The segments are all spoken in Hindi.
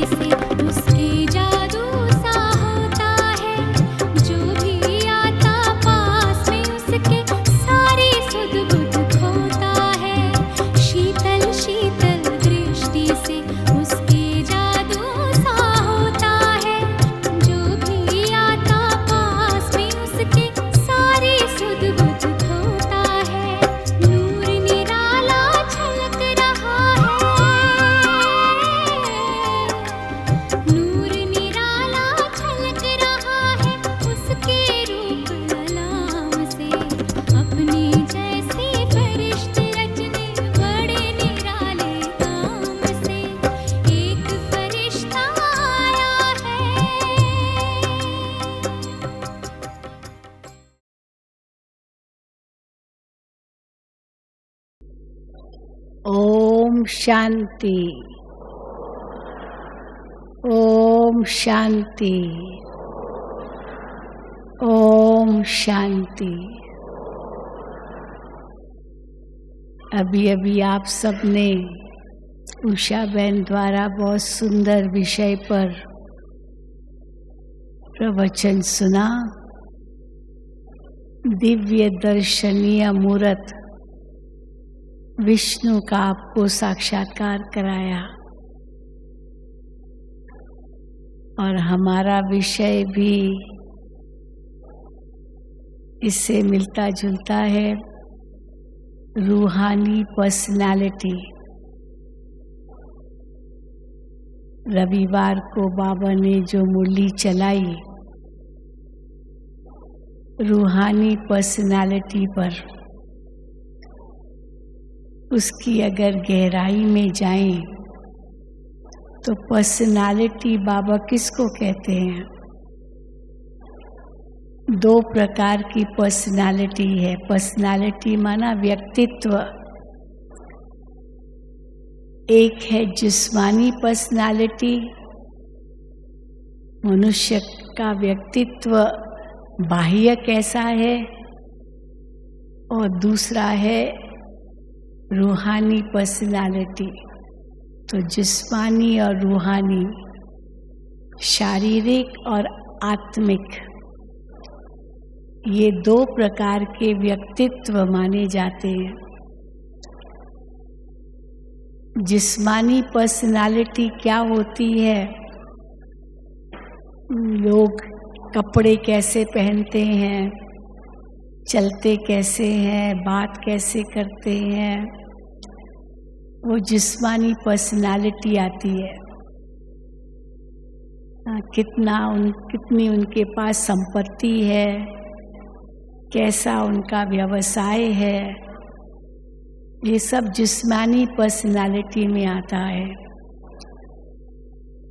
से उसके जादू सा होता है। जो भी आता पास में उसके सारी सुध बुध खोता है। शीतल शीतल दृष्टि से उसके जादू सा होता है। जो भी आता पास में उसके सारी सुध बुध खोता है। नूर निराला छलक रहा है। नूर निराला छलक रहा है उसके रूप कलाम से। अपने जैसे फरिश्ते रचने बड़े निराले काम से। एक फरिश्ता आया है। ओम शांति। ओम शांति। ओम शांति। अभी अभी आप सबने उषा बहन द्वारा बहुत सुंदर विषय पर प्रवचन सुना। दिव्य दर्शनीय मूर्त विष्णु का आपको साक्षात्कार कराया और हमारा विषय भी इससे मिलता जुलता है। रूहानी पर्सनालिटी। रविवार को बाबा ने जो मुरली चलाई रूहानी पर्सनालिटी पर, उसकी अगर गहराई में जाएं तो पर्सनालिटी बाबा किसको कहते हैं? दो प्रकार की पर्सनालिटी है। पर्सनालिटी माना व्यक्तित्व। एक है जिस्मानी पर्सनालिटी, मनुष्य का व्यक्तित्व बाह्य कैसा है, और दूसरा है रूहानी पर्सनालिटी। तो जिस्मानी और रूहानी, शारीरिक और आत्मिक, ये दो प्रकार के व्यक्तित्व माने जाते हैं। जिस्मानी पर्सनालिटी क्या होती है? लोग कपड़े कैसे पहनते हैं, चलते कैसे हैं, बात कैसे करते हैं, वो जिस्मानी पर्सनालिटी आती है। कितनी उनके पास संपत्ति है, कैसा उनका व्यवसाय है, ये सब जिस्मानी पर्सनालिटी में आता है।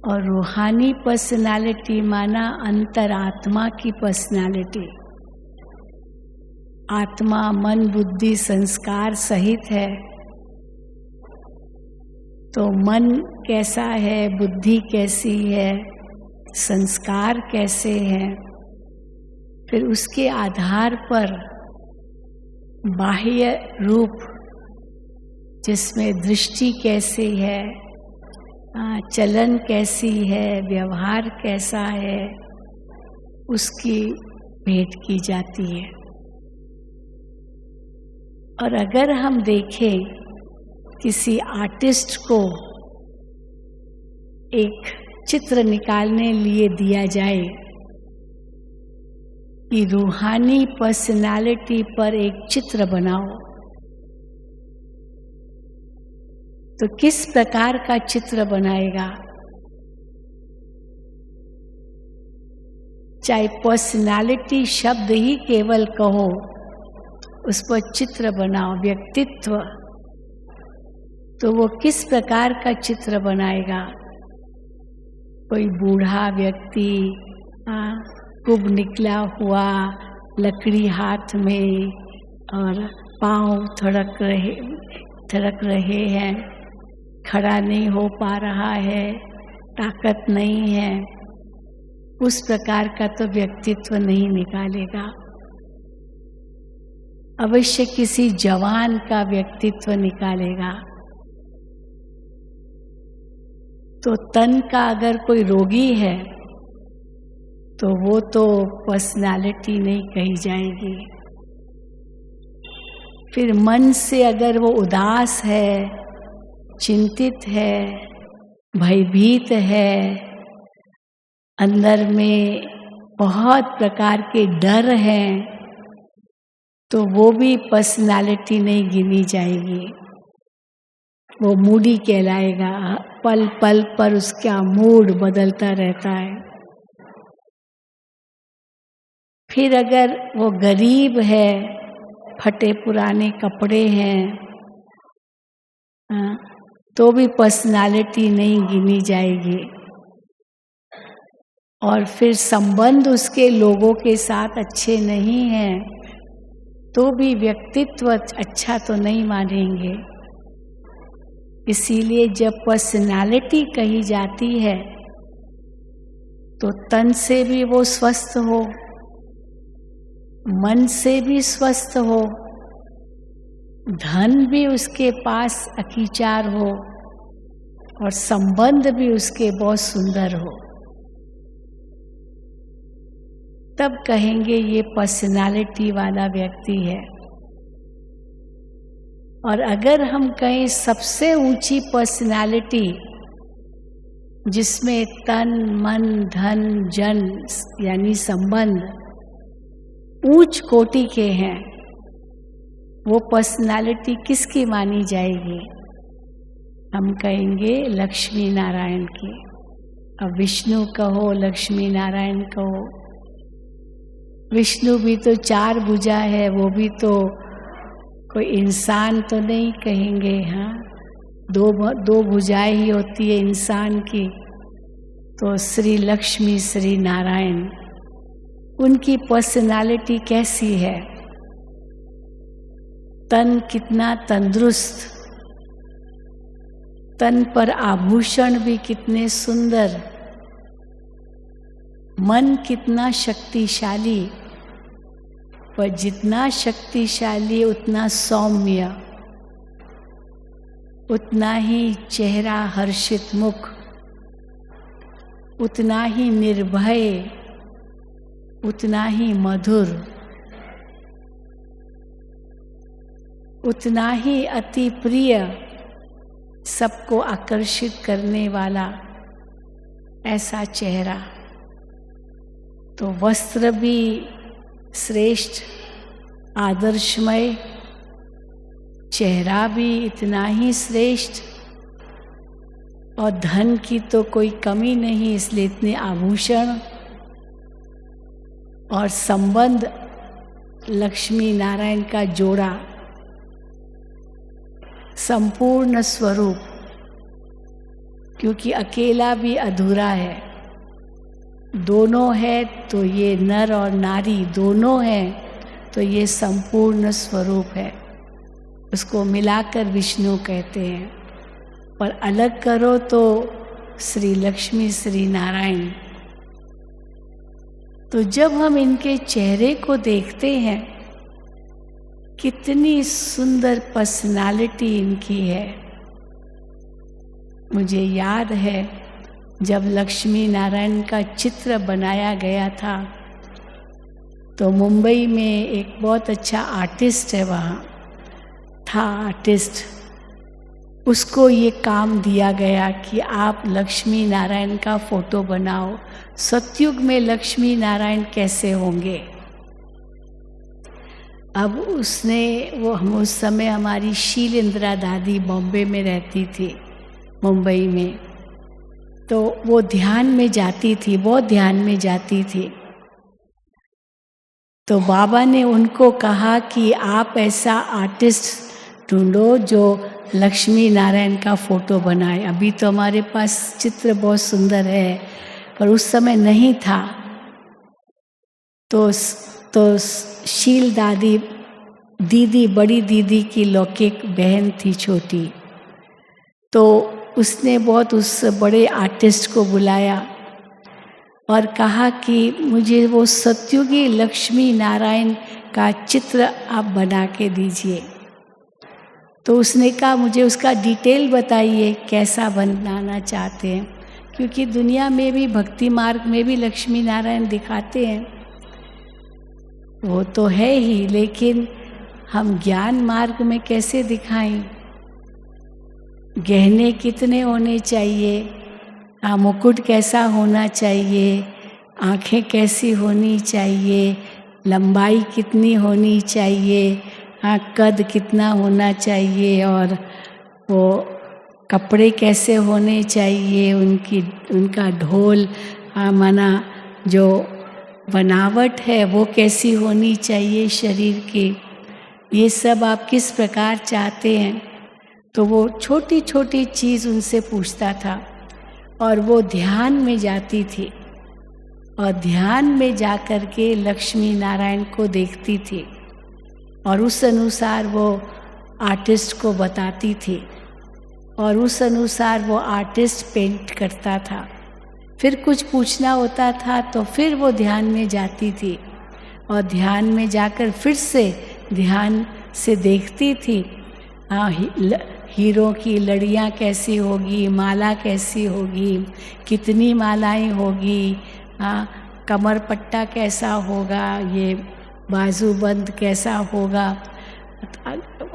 और रूहानी पर्सनालिटी माना अंतरात्मा की पर्सनालिटी। आत्मा मन बुद्धि संस्कार सहित है। तो मन कैसा है, बुद्धि कैसी है, संस्कार कैसे हैं, फिर उसके आधार पर बाह्य रूप जिसमें दृष्टि कैसी है, चलन कैसी है, व्यवहार कैसा है, उसकी भेंट की जाती है। और अगर हम देखें किसी आर्टिस्ट को एक चित्र निकालने लिए दिया जाए कि रूहानी पर्सनालिटी पर एक चित्र बनाओ, तो किस प्रकार का चित्र बनाएगा? चाहे पर्सनालिटी शब्द ही केवल कहो, उस पर चित्र बनाओ, व्यक्तित्व, तो वो किस प्रकार का चित्र बनाएगा? कोई बूढ़ा व्यक्ति, कुब निकला हुआ, लकड़ी हाथ में और पांव थड़क रहे हैं, खड़ा नहीं हो पा रहा है, ताकत नहीं है, उस प्रकार का तो व्यक्तित्व नहीं निकालेगा। अवश्य किसी जवान का व्यक्तित्व निकालेगा। तो तन का अगर कोई रोगी है तो वो तो पर्सनालिटी नहीं कही जाएगी। फिर मन से अगर वो उदास है, चिंतित है, भयभीत है, अंदर में बहुत प्रकार के डर हैं, तो वो भी पर्सनालिटी नहीं गिनी जाएगी, वो मूडी कहलाएगा। पल पल पर उसका मूड बदलता रहता है। फिर अगर वो गरीब है, फटे पुराने कपड़े हैं, तो भी पर्सनालिटी नहीं गिनी जाएगी। और फिर संबंध उसके लोगों के साथ अच्छे नहीं हैं, तो भी व्यक्तित्व अच्छा तो नहीं मानेंगे। इसीलिए जब पर्सनालिटी कही जाती है तो तन से भी वो स्वस्थ हो, मन से भी स्वस्थ हो, धन भी उसके पास अकीचार हो और संबंध भी उसके बहुत सुंदर हो, तब कहेंगे ये पर्सनालिटी वाला व्यक्ति है। और अगर हम कहें सबसे ऊंची पर्सनालिटी जिसमें तन मन धन जन यानी संबंध ऊंच कोटि के हैं, वो पर्सनालिटी किसकी मानी जाएगी? हम कहेंगे लक्ष्मी नारायण की। अब विष्णु कहो, लक्ष्मी नारायण कहो, विष्णु भी तो 4 भुजा है, वो भी तो कोई इंसान तो नहीं कहेंगे। हाँ, दो भुजाएं ही होती है इंसान की। तो श्री लक्ष्मी श्री नारायण, उनकी पर्सनालिटी कैसी है? तन कितना तंदुरुस्त, तन पर आभूषण भी कितने सुंदर, मन कितना शक्तिशाली, पर जितना शक्तिशाली उतना सौम्य, उतना ही चेहरा हर्षित मुख, उतना ही निर्भय, उतना ही मधुर, उतना ही अति प्रिय, सबको आकर्षित करने वाला ऐसा चेहरा। तो वस्त्र भी श्रेष्ठ, आदर्शमय, चेहरा भी इतना ही श्रेष्ठ, और धन की तो कोई कमी नहीं, इसलिए इतने आभूषण, और संबंध लक्ष्मी नारायण का जोड़ा, संपूर्ण स्वरूप, क्योंकि अकेला भी अधूरा है, दोनों है तो ये नर और नारी दोनों हैं, तो ये संपूर्ण स्वरूप है। उसको मिलाकर विष्णु कहते हैं, पर अलग करो तो श्री लक्ष्मी श्री नारायण। तो जब हम इनके चेहरे को देखते हैं, कितनी सुंदर पर्सनालिटी इनकी है। मुझे याद है जब लक्ष्मी नारायण का चित्र बनाया गया था, तो मुंबई में एक बहुत अच्छा आर्टिस्ट है, वहाँ था आर्टिस्ट, उसको ये काम दिया गया कि आप लक्ष्मी नारायण का फोटो बनाओ। सतयुग में लक्ष्मी नारायण कैसे होंगे? अब उसने हम उस समय हमारी शील इंदिरा दादी बॉम्बे में रहती थी, मुंबई में, तो वो ध्यान में जाती थी, बहुत ध्यान में जाती थी। तो बाबा ने उनको कहा कि आप ऐसा आर्टिस्ट ढूंढो जो लक्ष्मी नारायण का फोटो बनाए। अभी तो हमारे पास चित्र बहुत सुंदर है, पर उस समय नहीं था। तो शील दादी, दीदी, बड़ी दीदी की लौकिक बहन थी छोटी, तो उसने बहुत उस बड़े आर्टिस्ट को बुलाया और कहा कि मुझे वो सतयुगी लक्ष्मी नारायण का चित्र आप बना के दीजिए। तो उसने कहा मुझे उसका डिटेल बताइए कैसा बनाना चाहते हैं, क्योंकि दुनिया में भी भक्ति मार्ग में भी लक्ष्मी नारायण दिखाते हैं, वो तो है ही, लेकिन हम ज्ञान मार्ग में कैसे दिखाएं? गहने कितने होने चाहिए, मुकुट कैसा होना चाहिए, आँखें कैसी होनी चाहिए, लंबाई कितनी होनी चाहिए, कद कितना होना चाहिए, और वो कपड़े कैसे होने चाहिए, उनका ढोल माना जो बनावट है वो कैसी होनी चाहिए शरीर की, ये सब आप किस प्रकार चाहते हैं। तो वो छोटी छोटी चीज़ उनसे पूछता था और वो ध्यान में जाती थी और ध्यान में जा कर के लक्ष्मी नारायण को देखती थी और उस अनुसार वो आर्टिस्ट को बताती थी और उस अनुसार वो आर्टिस्ट पेंट करता था। फिर कुछ पूछना होता था तो फिर वो ध्यान में जाती थी और ध्यान में जाकर फिर से ध्यान से देखती थी, हीरों की लड़ियाँ कैसी होगी, माला कैसी होगी, कितनी मालाएं होगी, कमर पट्टा कैसा होगा, ये बाजूबंद कैसा होगा,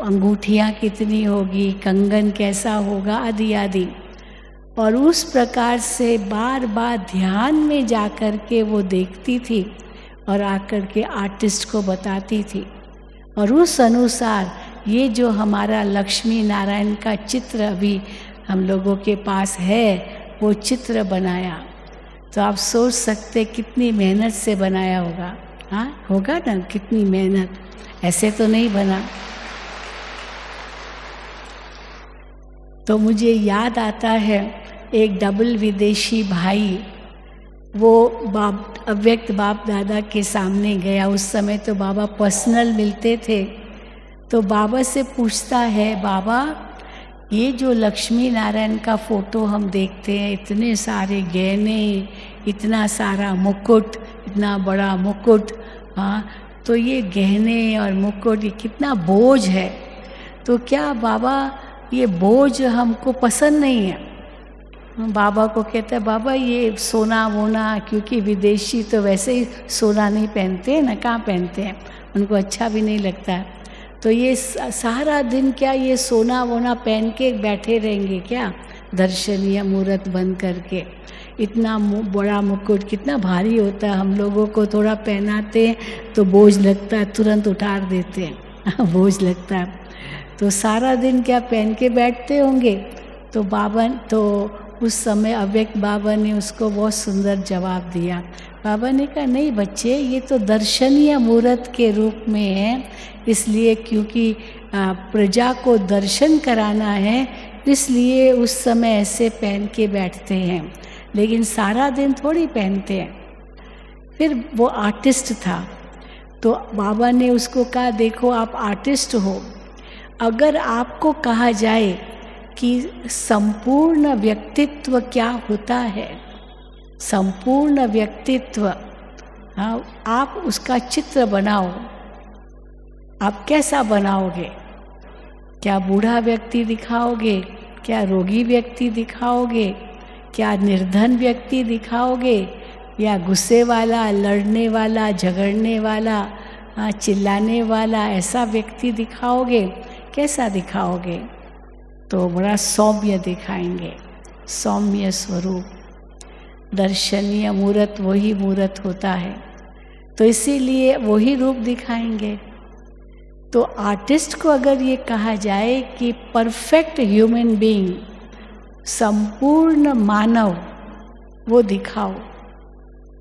अंगूठियाँ कितनी होगी, कंगन कैसा होगा, आदि आदि। और उस प्रकार से बार बार ध्यान में जा कर के वो देखती थी और आकर के आर्टिस्ट को बताती थी और उस अनुसार ये जो हमारा लक्ष्मी नारायण का चित्र अभी हम लोगों के पास है वो चित्र बनाया। तो आप सोच सकते कितनी मेहनत से बनाया होगा, हाँ होगा ना, कितनी मेहनत, ऐसे तो नहीं बना। तो मुझे याद आता है एक डबल विदेशी भाई, वो अव्यक्त बाप दादा के सामने गया, उस समय तो बाबा पर्सनल मिलते थे, तो बाबा से पूछता है, बाबा ये जो लक्ष्मी नारायण का फोटो हम देखते हैं, इतने सारे गहने, इतना सारा मुकुट, इतना बड़ा मुकुट, हाँ तो ये गहने और मुकुट ये कितना बोझ है, तो क्या बाबा ये बोझ हमको पसंद नहीं है? बाबा को कहता है, बाबा ये सोना वोना, क्योंकि विदेशी तो वैसे ही सोना नहीं पहनते हैं ना, कहाँ पहनते हैं, उनको अच्छा भी नहीं लगता, तो ये सारा दिन क्या ये सोना वोना पहन के बैठे रहेंगे क्या, दर्शनीय मूर्त बंद करके, इतना बड़ा मुकुट कितना भारी होता है, हम लोगों को थोड़ा पहनाते हैं तो बोझ लगता है, तुरंत उतार देते हैं बोझ लगता है, तो सारा दिन क्या पहन के बैठते होंगे। तो बाबा, तो उस समय अव्यक्त बाबा ने उसको बहुत सुंदर जवाब दिया। बाबा ने कहा, नहीं बच्चे, ये तो दर्शनीय मूर्त के रूप में है, इसलिए क्योंकि प्रजा को दर्शन कराना है, इसलिए उस समय ऐसे पहन के बैठते हैं, लेकिन सारा दिन थोड़ी पहनते हैं। फिर वो आर्टिस्ट था, तो बाबा ने उसको कहा, देखो आप आर्टिस्ट हो, अगर आपको कहा जाए कि संपूर्ण व्यक्तित्व क्या होता है, संपूर्ण व्यक्तित्व, हाँ आप उसका चित्र बनाओ, आप कैसा बनाओगे? क्या बूढ़ा व्यक्ति दिखाओगे, क्या रोगी व्यक्ति दिखाओगे, क्या निर्धन व्यक्ति दिखाओगे, या गुस्से वाला, लड़ने वाला, झगड़ने वाला, चिल्लाने वाला ऐसा व्यक्ति दिखाओगे, कैसा दिखाओगे? तो बड़ा सौम्य दिखाएंगे, सौम्य स्वरूप, दर्शनीय मूर्त वही मूर्त होता है, तो इसीलिए वही रूप दिखाएंगे। तो आर्टिस्ट को अगर ये कहा जाए कि परफेक्ट ह्यूमन बीइंग, संपूर्ण मानव वो दिखाओ,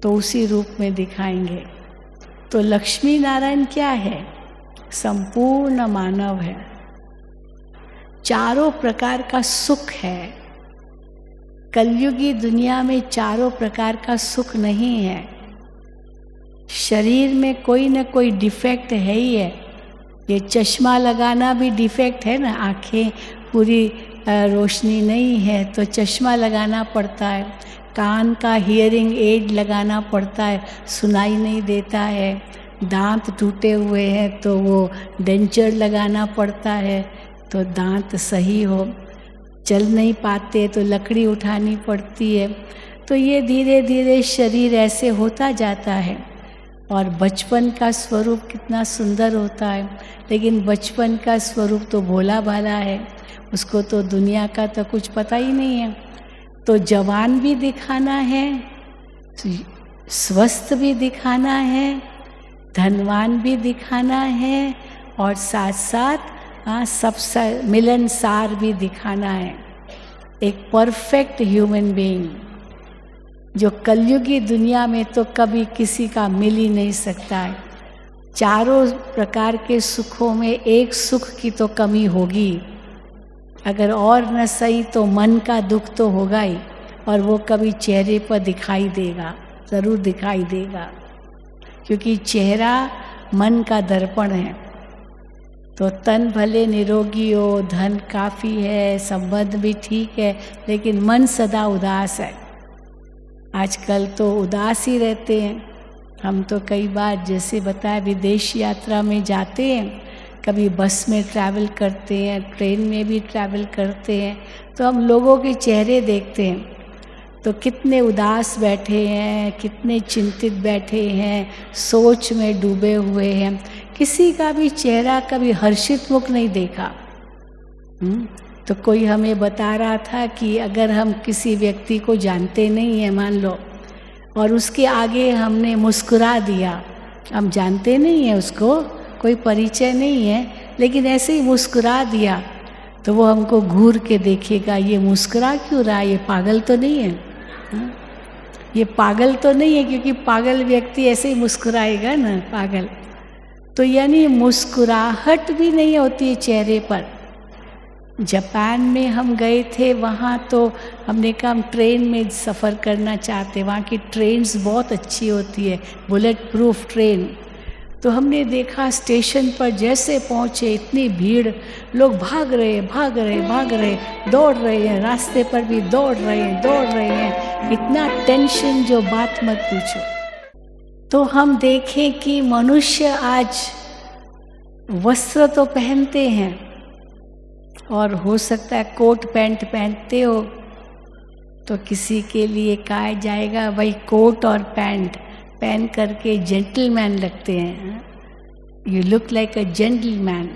तो उसी रूप में दिखाएंगे। तो लक्ष्मी नारायण क्या है? संपूर्ण मानव है, चारों प्रकार का सुख है। कलयुगी दुनिया में चारों प्रकार का सुख नहीं है, शरीर में कोई न कोई डिफेक्ट है ही है। ये चश्मा लगाना भी डिफेक्ट है ना, आँखें पूरी रोशनी नहीं है तो चश्मा लगाना पड़ता है, कान का हियरिंग एड लगाना पड़ता है, सुनाई नहीं देता है, दांत टूटे हुए हैं तो वो डेंचर लगाना पड़ता है, तो दांत सही हो, चल नहीं पाते तो लकड़ी उठानी पड़ती है। तो ये धीरे धीरे शरीर ऐसे होता जाता है। और बचपन का स्वरूप कितना सुंदर होता है, लेकिन बचपन का स्वरूप तो भोला भाला है, उसको तो दुनिया का तो कुछ पता ही नहीं है। तो जवान भी दिखाना है, स्वस्थ भी दिखाना है, धनवान भी दिखाना है, और साथ साथ सब मिलनसार भी दिखाना है। एक परफेक्ट ह्यूमन बीइंग जो कलयुगी दुनिया में तो कभी किसी का मिल ही नहीं सकता है। चारों प्रकार के सुखों में एक सुख की तो कमी होगी, अगर और न सही तो मन का दुख तो होगा ही, और वो कभी चेहरे पर दिखाई देगा, ज़रूर दिखाई देगा, क्योंकि चेहरा मन का दर्पण है। तो तन भले निरोगी हो, धन काफ़ी है, संबंध भी ठीक है, लेकिन मन सदा उदास है। आजकल तो उदास ही रहते हैं। हम तो कई बार जैसे बताया विदेश यात्रा में जाते हैं, कभी बस में ट्रैवल करते हैं, ट्रेन में भी ट्रैवल करते हैं, तो हम लोगों के चेहरे देखते हैं तो कितने उदास बैठे हैं, कितने चिंतित बैठे हैं, सोच में डूबे हुए हैं। किसी का भी चेहरा कभी हर्षित मुख नहीं देखा। तो कोई हमें बता रहा था कि अगर हम किसी व्यक्ति को जानते नहीं हैं, मान लो, और उसके आगे हमने मुस्कुरा दिया, हम जानते नहीं हैं उसको, कोई परिचय नहीं है, लेकिन ऐसे ही मुस्कुरा दिया, तो वो हमको घूर के देखेगा, ये मुस्कुरा क्यों रहा है, ये पागल तो नहीं है, ये पागल तो नहीं है, क्योंकि पागल व्यक्ति ऐसे ही मुस्कुराएगा ना, पागल। तो यानी मुस्कुराहट भी नहीं होती है चेहरे पर। जापान में हम गए थे, वहाँ तो हमने कहा हम ट्रेन में सफ़र करना चाहते, वहाँ की ट्रेन्स बहुत अच्छी होती है, बुलेट प्रूफ ट्रेन। तो हमने देखा स्टेशन पर जैसे पहुँचे इतनी भीड़, लोग भाग रहे दौड़ रहे हैं, रास्ते पर भी दौड़ रहे हैं, इतना टेंशन जो बात मत पूछो। तो हम देखें कि मनुष्य आज वस्त्र तो पहनते हैं, और हो सकता है कोट पैंट पहनते हो, तो किसी के लिए कहा जाएगा भाई कोट और पैंट पहन करके जेंटलमैन लगते हैं, you look like a gentleman.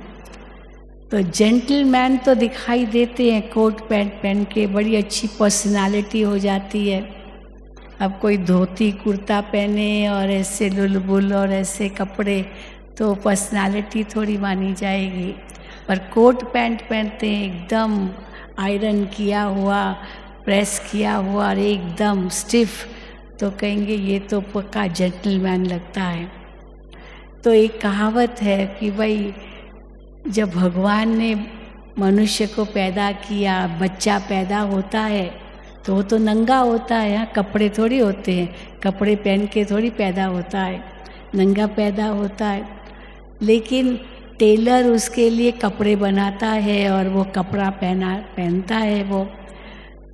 तो जेंटलमैन तो दिखाई देते हैं कोट पैंट पहन के, बड़ी अच्छी पर्सनालिटी हो जाती है। अब कोई धोती कुर्ता पहने और ऐसे लुलबुल और ऐसे कपड़े, तो पर्सनालिटी थोड़ी मानी जाएगी। पर कोट पैंट पहनते हैं एकदम आयरन किया हुआ, प्रेस किया हुआ और एकदम स्टिफ, तो कहेंगे ये तो पक्का जेंटलमैन लगता है। तो एक कहावत है कि भाई जब भगवान ने मनुष्य को पैदा किया, बच्चा पैदा होता है तो वो तो नंगा होता है, यहाँ कपड़े थोड़ी होते हैं, कपड़े पहन के थोड़ी पैदा होता है, नंगा पैदा होता है। लेकिन टेलर उसके लिए कपड़े बनाता है और वो कपड़ा पहनता है वो।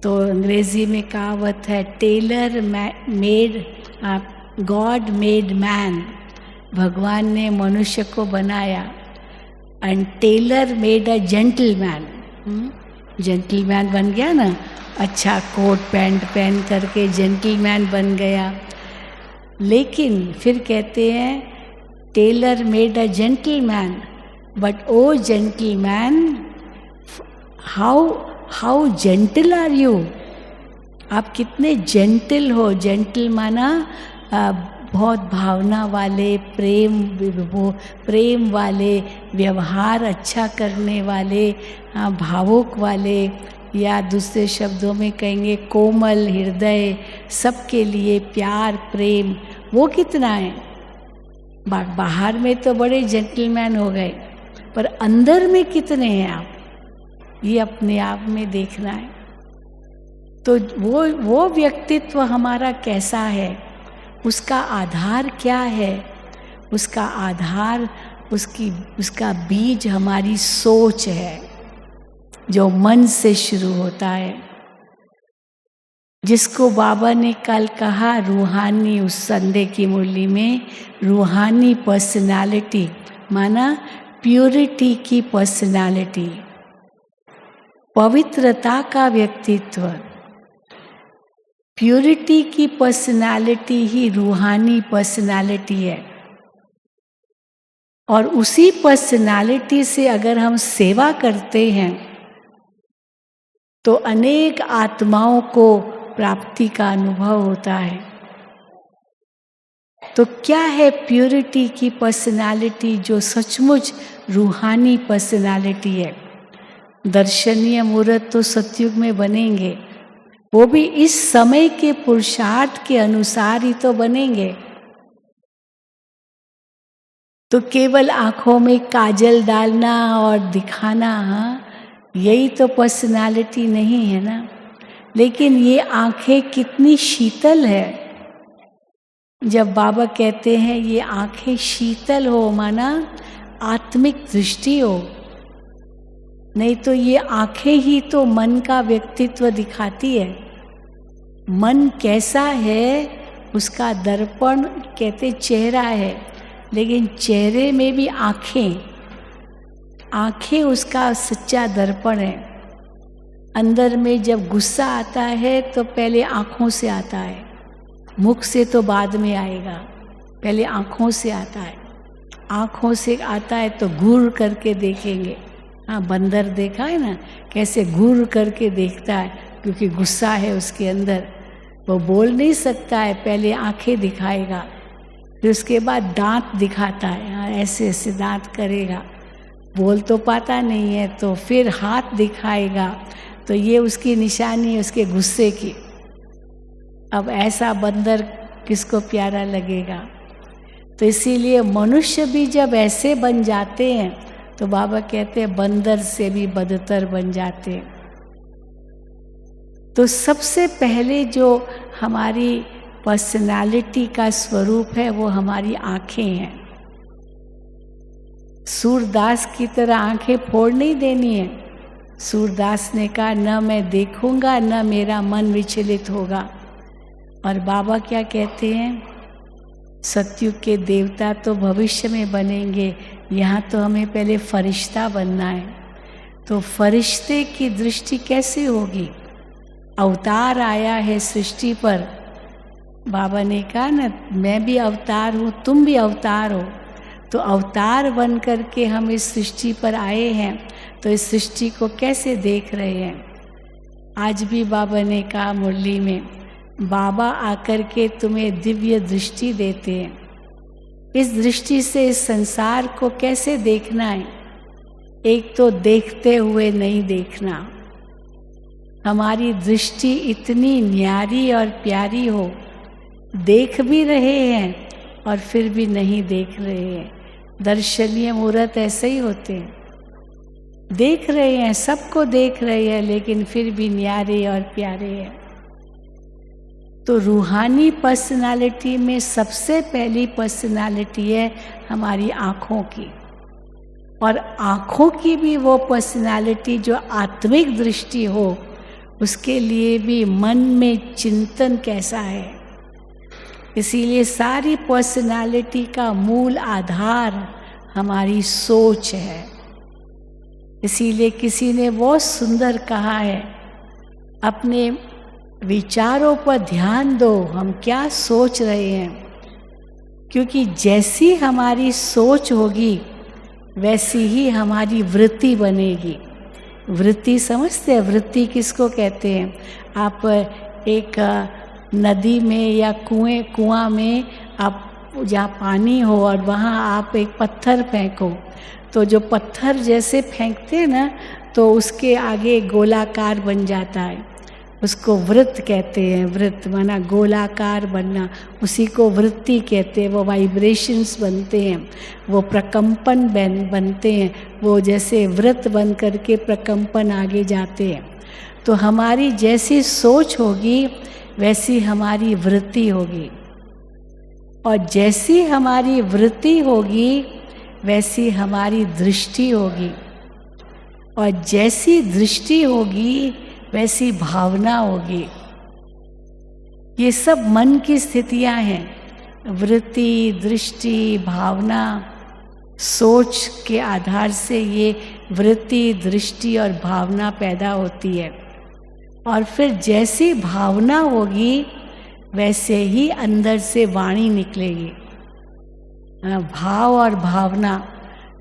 तो अंग्रेज़ी में कहावत है tailor made God made man, भगवान ने मनुष्य को बनाया, and Taylor made a gentleman. Gentleman बन गया ना, अच्छा कोट पैंट पहन करके जेंटलमैन बन गया। लेकिन फिर कहते हैं tailor made a gentleman, but O gentleman how gentle are you, आप कितने जेंटल हो। जेंटल माना बहुत भावना वाले, प्रेम वाले, व्यवहार अच्छा करने वाले, भावुक वाले, या दूसरे शब्दों में कहेंगे कोमल हृदय, सबके लिए प्यार प्रेम, वो कितना है। बाहर में तो बड़े जेंटलमैन हो गए, पर अंदर में कितने हैं आप, ये अपने आप में देखना है। तो वो व्यक्तित्व हमारा कैसा है, उसका आधार क्या है, उसका आधार उसका बीज हमारी सोच है, जो मन से शुरू होता है, जिसको बाबा ने कल कहा रूहानी, उस संडे की मुरली में रूहानी पर्सनालिटी माना प्योरिटी की पर्सनालिटी, पवित्रता का व्यक्तित्व, प्यूरिटी की पर्सनालिटी ही रूहानी पर्सनालिटी है। और उसी पर्सनालिटी से अगर हम सेवा करते हैं तो अनेक आत्माओं को प्राप्ति का अनुभव होता है। तो क्या है प्यूरिटी की पर्सनालिटी जो सचमुच रूहानी पर्सनालिटी है? दर्शनीय मूर्त तो सतयुग में बनेंगे, वो भी इस समय के पुरुषार्थ के अनुसार ही तो बनेंगे। तो केवल आंखों में काजल डालना और दिखाना, यही तो पर्सनालिटी नहीं है ना। लेकिन ये आंखें कितनी शीतल है। जब बाबा कहते हैं ये आंखें शीतल हो, माना आत्मिक दृष्टि हो, नहीं तो ये आंखें ही तो मन का व्यक्तित्व दिखाती है। मन कैसा है उसका दर्पण कहते चेहरा है, लेकिन चेहरे में भी आंखें उसका सच्चा दर्पण है। अंदर में जब गुस्सा आता है तो पहले आंखों से आता है, मुख से तो बाद में आएगा, पहले आंखों से आता है। आंखों से आता है तो घूर करके देखेंगे। हाँ, बंदर देखा है ना कैसे घूर करके देखता है, क्योंकि गुस्सा है उसके अंदर, वो बोल नहीं सकता है, पहले आंखें दिखाएगा, फिर उसके बाद दांत दिखाता है। हाँ, ऐसे ऐसे दांत करेगा, बोल तो पाता नहीं है, तो फिर हाथ दिखाएगा। तो ये उसकी निशानी है उसके गुस्से की। अब ऐसा बंदर किसको प्यारा लगेगा? तो इसीलिए मनुष्य भी जब ऐसे बन जाते हैं तो बाबा कहते हैं बंदर से भी बदतर बन जाते हैं। तो सबसे पहले जो हमारी पर्सनालिटी का स्वरूप है वो हमारी आंखें हैं। सूरदास की तरह आंखें फोड़ नहीं देनी है। सूरदास ने कहा न मैं देखूंगा न मेरा मन विचलित होगा। और बाबा क्या कहते हैं? सतयुग के देवता तो भविष्य में बनेंगे, यहाँ तो हमें पहले फरिश्ता बनना है। तो फरिश्ते की दृष्टि कैसे होगी? अवतार आया है सृष्टि पर, बाबा ने कहा ना मैं भी अवतार हूँ, तुम भी अवतार हो। तो अवतार बन करके हम इस सृष्टि पर आए हैं, तो इस सृष्टि को कैसे देख रहे हैं? आज भी बाबा ने कहा मुरली में, बाबा आकर के तुम्हें दिव्य दृष्टि देते हैं। इस दृष्टि से इस संसार को कैसे देखना है? एक तो देखते हुए नहीं देखना। हमारी दृष्टि इतनी न्यारी और प्यारी हो, देख भी रहे हैं और फिर भी नहीं देख रहे हैं। दर्शनीय मूर्त ऐसे ही होते हैं, देख रहे हैं, सबको देख रहे हैं, लेकिन फिर भी न्यारे और प्यारे हैं। तो रूहानी पर्सनालिटी में सबसे पहली पर्सनालिटी है हमारी आँखों की। और आँखों की भी वो पर्सनालिटी जो आत्मिक दृष्टि हो, उसके लिए भी मन में चिंतन कैसा है। इसीलिए सारी पर्सनालिटी का मूल आधार हमारी सोच है। इसीलिए किसी ने बहुत सुंदर कहा है, अपने विचारों पर ध्यान दो, हम क्या सोच रहे हैं। क्योंकि जैसी हमारी सोच होगी वैसी ही हमारी वृत्ति बनेगी। वृत्ति समझते हैं? वृत्ति किसको कहते हैं? आप एक नदी में या कुआं में आप जहाँ पानी हो और वहाँ आप एक पत्थर फेंको, तो जो पत्थर जैसे फेंकते हैं ना, तो उसके आगे गोलाकार बन जाता है, उसको वृत्त कहते हैं। वृत्त माना गोलाकार बनना, उसी को वृत्ति कहते हैं। वो वाइब्रेशंस बनते हैं, वो प्रकंपन बनते हैं, वो जैसे वृत्त बन करके प्रकंपन आगे जाते हैं। तो हमारी जैसी सोच होगी वैसी हमारी वृत्ति होगी, और जैसी हमारी वृत्ति होगी वैसी हमारी दृष्टि होगी, और जैसी दृष्टि होगी वैसी भावना होगी। ये सब मन की स्थितियां हैं, वृत्ति, दृष्टि, भावना। सोच के आधार से ये वृत्ति, दृष्टि और भावना पैदा होती है। और फिर जैसी भावना होगी वैसे ही अंदर से वाणी निकलेगी। भाव और भावना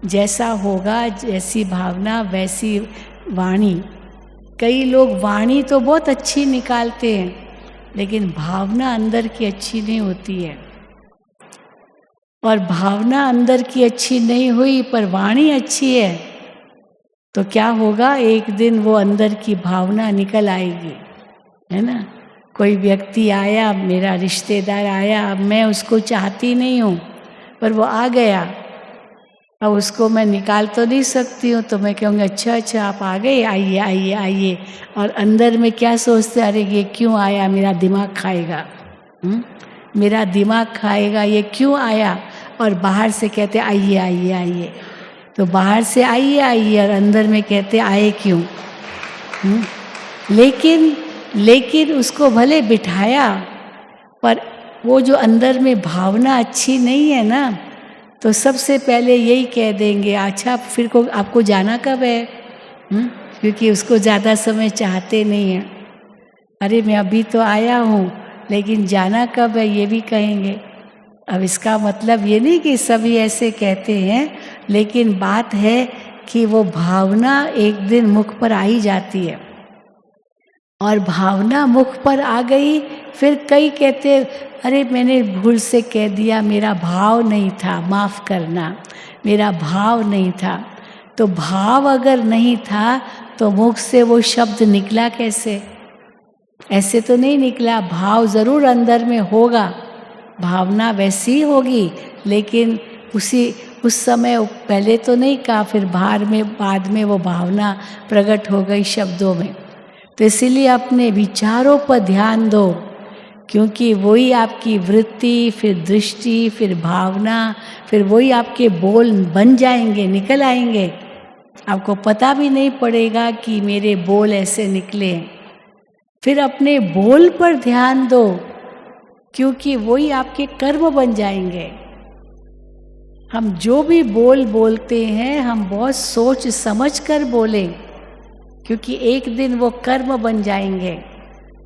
जैसा होगा, जैसी भावना वैसी वाणी। कई लोग वाणी तो बहुत अच्छी निकालते हैं, लेकिन भावना अंदर की अच्छी नहीं होती है। और भावना अंदर की अच्छी नहीं हुई पर वाणी अच्छी है तो क्या होगा, एक दिन वो अंदर की भावना निकल आएगी, है ना। कोई व्यक्ति आया, मेरा रिश्तेदार आया, अब मैं उसको चाहती नहीं हूँ पर वो आ गया, अब उसको मैं निकाल तो नहीं सकती हूँ, तो मैं कहूँगी अच्छा आप आ गए, आइए आइए आइए। और अंदर में क्या सोचते, अरे ये क्यों आया, मेरा दिमाग खाएगा, मेरा दिमाग खाएगा, ये क्यों आया। और बाहर से कहते आइए आइए आइए, तो बाहर से आइए आइए और अंदर में कहते आए क्यों। लेकिन उसको भले बिठाया पर वो जो अंदर में भावना अच्छी नहीं है ना, तो सबसे पहले यही कह देंगे, अच्छा फिर को आपको जाना कब है, क्योंकि उसको ज़्यादा समय चाहते नहीं हैं। अरे मैं अभी तो आया हूँ लेकिन जाना कब है, ये भी कहेंगे। अब इसका मतलब ये नहीं कि सभी ऐसे कहते हैं, लेकिन बात है कि वो भावना एक दिन मुख पर आ ही जाती है। और भावना मुख पर आ गई, फिर कई कहते अरे मैंने भूल से कह दिया, मेरा भाव नहीं था, माफ़ करना, मेरा भाव नहीं था। तो भाव अगर नहीं था तो मुख से वो शब्द निकला कैसे? ऐसे तो नहीं निकला। भाव ज़रूर अंदर में होगा, भावना वैसी होगी, लेकिन उस समय पहले तो नहीं कहा, फिर बाद में वो भावना प्रकट हो गई शब्दों में। तो इसीलिए अपने विचारों पर ध्यान दो, क्योंकि वही आपकी वृत्ति, फिर दृष्टि, फिर भावना, फिर वही आपके बोल बन जाएंगे, निकल आएंगे। आपको पता भी नहीं पड़ेगा कि मेरे बोल ऐसे निकले। फिर अपने बोल पर ध्यान दो, क्योंकि वही आपके कर्म बन जाएंगे। हम जो भी बोलते हैं, हम बहुत सोच समझ कर बोलें, क्योंकि एक दिन वो कर्म बन जाएंगे।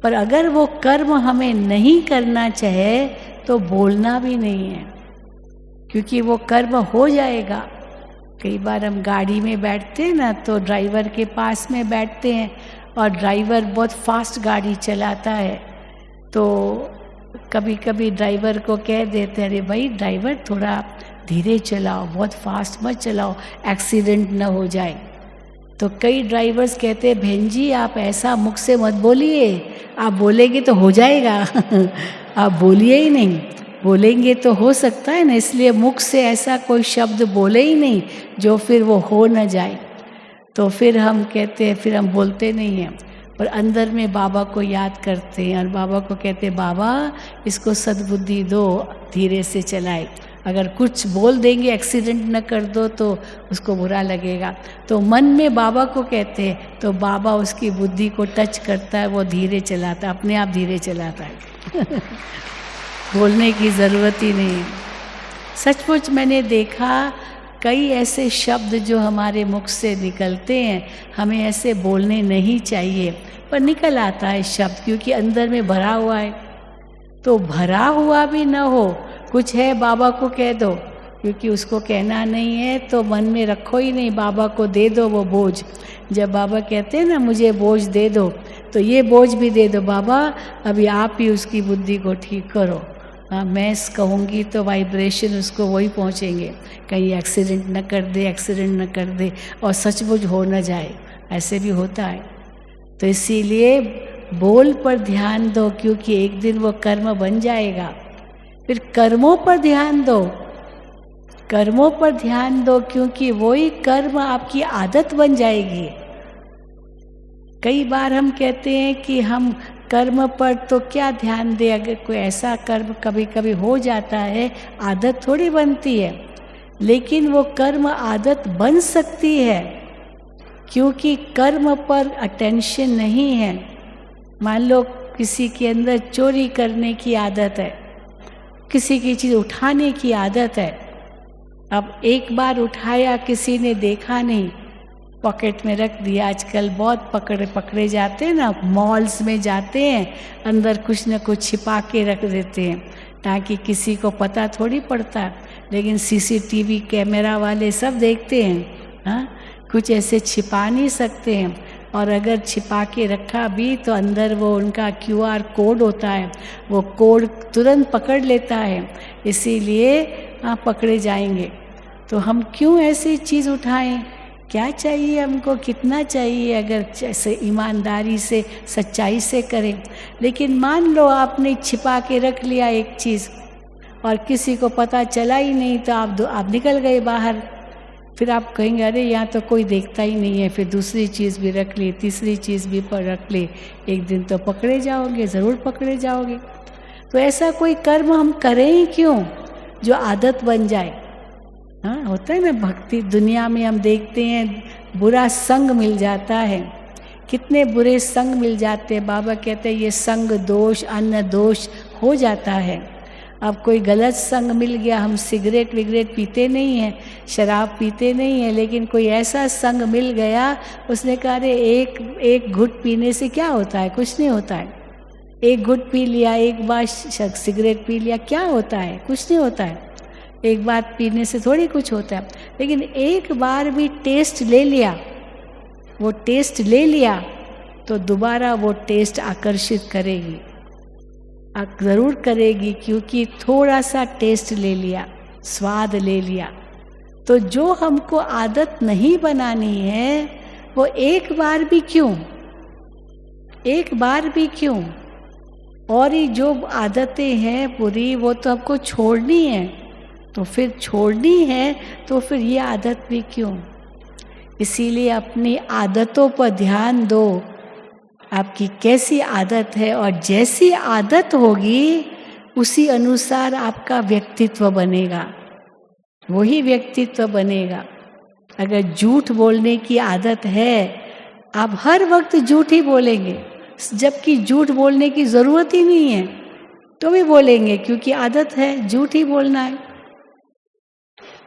पर अगर वो कर्म हमें नहीं करना चाहे तो बोलना भी नहीं है, क्योंकि वो कर्म हो जाएगा। कई बार हम गाड़ी में बैठते हैं ना, तो ड्राइवर के पास में बैठते हैं और ड्राइवर बहुत फास्ट गाड़ी चलाता है, तो कभी कभी ड्राइवर को कह देते हैं, अरे भाई ड्राइवर थोड़ा धीरे चलाओ, बहुत फास्ट मत चलाओ, एक्सीडेंट न हो जाए। तो कई ड्राइवर्स कहते हैं, बहन जी आप ऐसा मुख से मत बोलिए, आप बोलेंगे तो हो जाएगा आप बोलिए ही नहीं, बोलेंगे तो हो सकता है ना, इसलिए मुख से ऐसा कोई शब्द बोले ही नहीं जो फिर वो हो न जाए। तो फिर हम कहते हैं, फिर हम बोलते नहीं हैं, पर अंदर में बाबा को याद करते हैं और बाबा को कहते हैं, बाबा इसको सद्बुद्धि दो, धीरे से चलाए। अगर कुछ बोल देंगे, एक्सीडेंट न कर दो तो उसको बुरा लगेगा। तो मन में बाबा को कहते हैं, तो बाबा उसकी बुद्धि को टच करता है, वो धीरे चलाता है, अपने आप धीरे चलाता है बोलने की ज़रूरत ही नहीं। सचमुच मैंने देखा कई ऐसे शब्द जो हमारे मुख से निकलते हैं, हमें ऐसे बोलने नहीं चाहिए, पर निकल आता है शब्द, क्योंकि अंदर में भरा हुआ है। तो भरा हुआ भी न हो, कुछ है बाबा को कह दो, क्योंकि उसको कहना नहीं है तो मन में रखो ही नहीं, बाबा को दे दो वो बोझ। जब बाबा कहते हैं ना मुझे बोझ दे दो, तो ये बोझ भी दे दो, बाबा अभी आप ही उसकी बुद्धि को ठीक करो। मैं कहूँगी तो वाइब्रेशन उसको वही पहुँचेंगे, कहीं एक्सीडेंट न कर दे, एक्सीडेंट न कर दे, और सचमुच हो न जाए, ऐसे भी होता है। तो इसीलिए बोल पर ध्यान दो, क्योंकि एक दिन वो कर्म बन जाएगा। फिर कर्मों पर ध्यान दो, कर्मों पर ध्यान दो, क्योंकि वही कर्म आपकी आदत बन जाएगी। कई बार हम कहते हैं कि हम कर्म पर तो क्या ध्यान दे, अगर कोई ऐसा कर्म कभी कभी हो जाता है, आदत थोड़ी बनती है, लेकिन वो कर्म आदत बन सकती है, क्योंकि कर्म पर अटेंशन नहीं है। मान लो किसी के अंदर चोरी करने की आदत है, किसी की चीज़ उठाने की आदत है, अब एक बार उठाया, किसी ने देखा नहीं, पॉकेट में रख दिया। आजकल बहुत पकड़े जाते हैं ना, मॉल्स में जाते हैं, अंदर कुछ न कुछ छिपा के रख देते हैं ताकि किसी को पता थोड़ी पड़ता। लेकिन सीसीटीवी कैमरा वाले सब देखते हैं, हाँ, कुछ ऐसे छिपा नहीं सकते हैं। और अगर छिपा के रखा भी तो अंदर वो उनका QR कोड होता है, वो कोड तुरंत पकड़ लेता है, इसीलिए पकड़े जाएंगे। तो हम क्यों ऐसी चीज़ उठाएं? क्या चाहिए हमको, कितना चाहिए, अगर जैसे ईमानदारी से सच्चाई से करें। लेकिन मान लो आपने छिपा के रख लिया एक चीज़ और किसी को पता चला ही नहीं, तो आप निकल गए बाहर। फिर आप कहेंगे अरे यहाँ तो कोई देखता ही नहीं है, फिर दूसरी चीज़ भी रख ली, तीसरी चीज़ भी पर रख ली, एक दिन तो पकड़े जाओगे, ज़रूर पकड़े जाओगे। तो ऐसा कोई कर्म हम करें ही क्यों जो आदत बन जाए। हाँ, होता है ना, भक्ति दुनिया में हम देखते हैं बुरा संग मिल जाता है, कितने बुरे संग मिल जाते हैं। बाबा कहते हैं ये संग दोष, अन्न दोष हो जाता है। अब कोई गलत संग मिल गया, हम सिगरेट विगरेट पीते नहीं हैं, शराब पीते नहीं हैं, लेकिन कोई ऐसा संग मिल गया, उसने कहा अरे एक घुट पीने से क्या होता है, कुछ नहीं होता है। एक घुट पी लिया, एक बार सिगरेट पी लिया, क्या होता है, कुछ नहीं होता है। एक बार पीने से थोड़ी कुछ होता है। लेकिन एक बार भी टेस्ट ले लिया, वो टेस्ट ले लिया तो दोबारा वो टेस्ट आकर्षित करेगी, ज़रूर करेगी, क्योंकि थोड़ा सा टेस्ट ले लिया, स्वाद ले लिया। तो जो हमको आदत नहीं बनानी है वो एक बार भी क्यों, एक बार भी क्यों। और ये जो आदतें हैं बुरी, वो तो हमको छोड़नी है, तो फिर छोड़नी है तो फिर ये आदत भी क्यों। इसीलिए अपनी आदतों पर ध्यान दो, आपकी कैसी आदत है, और जैसी आदत होगी उसी अनुसार आपका व्यक्तित्व बनेगा, वही व्यक्तित्व बनेगा। अगर झूठ बोलने की आदत है, आप हर वक्त झूठ ही बोलेंगे, जबकि झूठ बोलने की ज़रूरत ही नहीं है, तो भी बोलेंगे क्योंकि आदत है, झूठ ही बोलना है।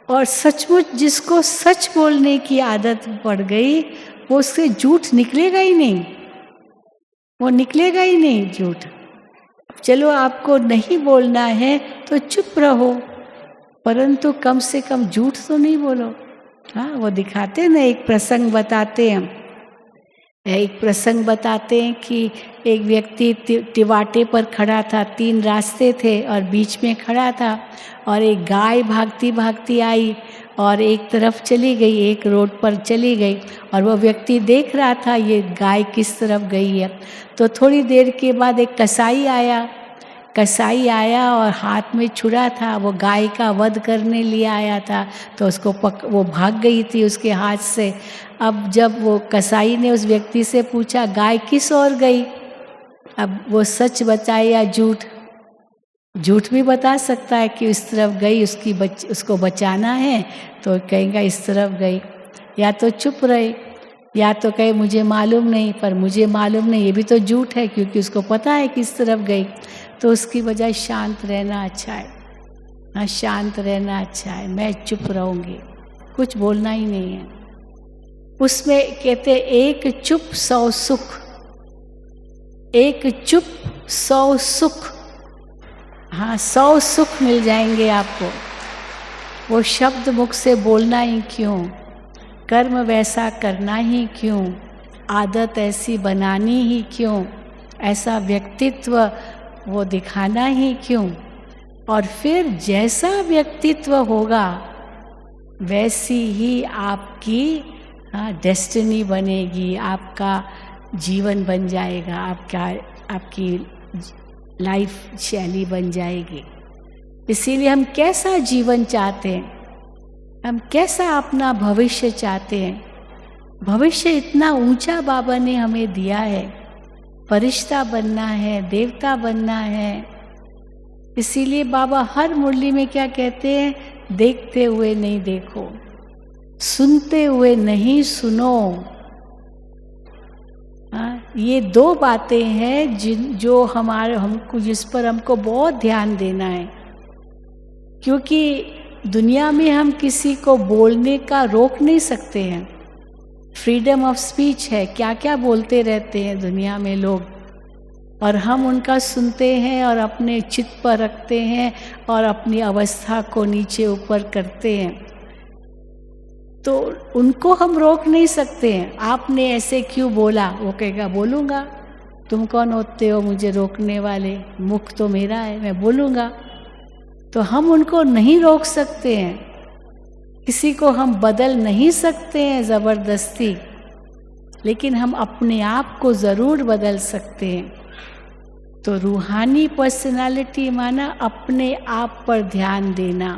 और सचमुच जिसको सच बोलने की आदत पड़ गई, वो उससे झूठ निकलेगा ही नहीं, वो निकलेगा ही नहीं झूठ। चलो आपको नहीं बोलना है तो चुप रहो, परंतु कम से कम झूठ तो नहीं बोलो। हाँ, वो दिखाते हैं ना, एक प्रसंग बताते हैं, कि एक व्यक्ति टिवाटे पर खड़ा था, 3 रास्ते थे और बीच में खड़ा था, और एक गाय भागती भागती आई और एक तरफ चली गई, एक रोड पर चली गई, और वो व्यक्ति देख रहा था ये गाय किस तरफ गई है। तो थोड़ी देर के बाद एक कसाई आया और हाथ में छुरा था, वो गाय का वध करने लिए आया था, तो उसको वो भाग गई थी उसके हाथ से। अब जब वो कसाई ने उस व्यक्ति से पूछा गाय किस ओर गई, अब वो सच बताए या झूठ, झूठ भी बता सकता है कि इस तरफ गई, उसको बचाना है तो कहेगा इस तरफ गई, या तो चुप रहे, या तो कहे मुझे मालूम नहीं, पर मुझे मालूम नहीं, ये भी तो झूठ है क्योंकि उसको पता है किस तरफ गई। तो उसकी बजाय शांत रहना अच्छा है। हाँ, शांत रहना अच्छा है, मैं चुप रहूँगी, कुछ बोलना ही नहीं है। उसमें कहते एक चुप 100 सुख, एक चुप 100 सुख। हाँ, 100 सुख मिल जाएंगे आपको। वो शब्द मुख से बोलना ही क्यों, कर्म वैसा करना ही क्यों, आदत ऐसी बनानी ही क्यों, ऐसा व्यक्तित्व वो दिखाना ही क्यों। और फिर जैसा व्यक्तित्व होगा वैसी ही आपकी डेस्टिनी बनेगी, आपका जीवन बन जाएगा, आपकी लाइफ शैली बन जाएगी। इसीलिए हम कैसा जीवन चाहते हैं, हम कैसा अपना भविष्य चाहते हैं। भविष्य इतना ऊंचा बाबा ने हमें दिया है, फरिश्ता बनना है, देवता बनना है। इसीलिए बाबा हर मुरली में क्या कहते हैं, देखते हुए नहीं देखो, सुनते हुए नहीं सुनो। ये 2 बातें हैं जो हमको जिस पर हमको बहुत ध्यान देना है, क्योंकि दुनिया में हम किसी को बोलने का रोक नहीं सकते हैं। फ्रीडम ऑफ स्पीच है, क्या क्या बोलते रहते हैं दुनिया में लोग, और हम उनका सुनते हैं और अपने चित्त पर रखते हैं और अपनी अवस्था को नीचे ऊपर करते हैं। तो उनको हम रोक नहीं सकते हैं। आपने ऐसे क्यों बोला, वो कहेगा बोलूँगा। तुम कौन होते हो मुझे रोकने वाले, मुख तो मेरा है, मैं बोलूँगा। तो हम उनको नहीं रोक सकते हैं, किसी को हम बदल नहीं सकते हैं ज़बरदस्ती, लेकिन हम अपने आप को ज़रूर बदल सकते हैं। तो रूहानी पर्सनालिटी माना अपने आप पर ध्यान देना।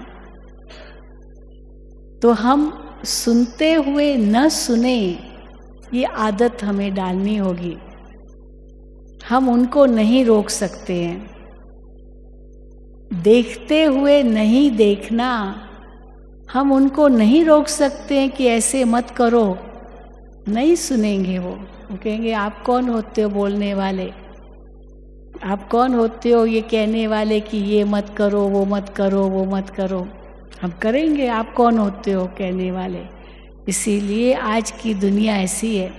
तो हम सुनते हुए न सुने, ये आदत हमें डालनी होगी। हम उनको नहीं रोक सकते हैं। देखते हुए नहीं देखना, हम उनको नहीं रोक सकते हैं कि ऐसे मत करो। नहीं सुनेंगे वो कहेंगे आप कौन होते हो बोलने वाले, आप कौन होते हो ये कहने वाले कि ये मत करो, वो मत करो, वो मत करो। हम करेंगे, आप कौन होते हो कहने वाले। इसीलिए आज की दुनिया ऐसी है,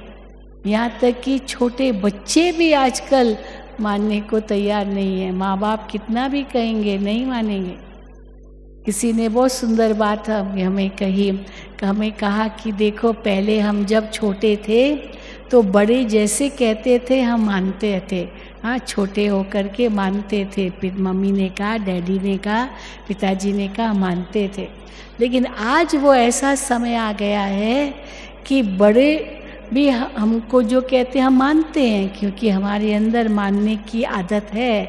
यहाँ तक कि छोटे बच्चे भी आजकल मानने को तैयार नहीं है। माँ बाप कितना भी कहेंगे नहीं मानेंगे। किसी ने बहुत सुंदर बात हमें कही, हमें कहा कि देखो पहले हम जब छोटे थे तो बड़े जैसे कहते थे हम मानते थे। हाँ, छोटे होकर के मानते थे, फिर मम्मी ने कहा, डैडी ने कहा, पिताजी ने कहा, मानते थे। लेकिन आज वो ऐसा समय आ गया है कि बड़े भी हमको जो कहते हैं हम मानते हैं, क्योंकि हमारे अंदर मानने की आदत है।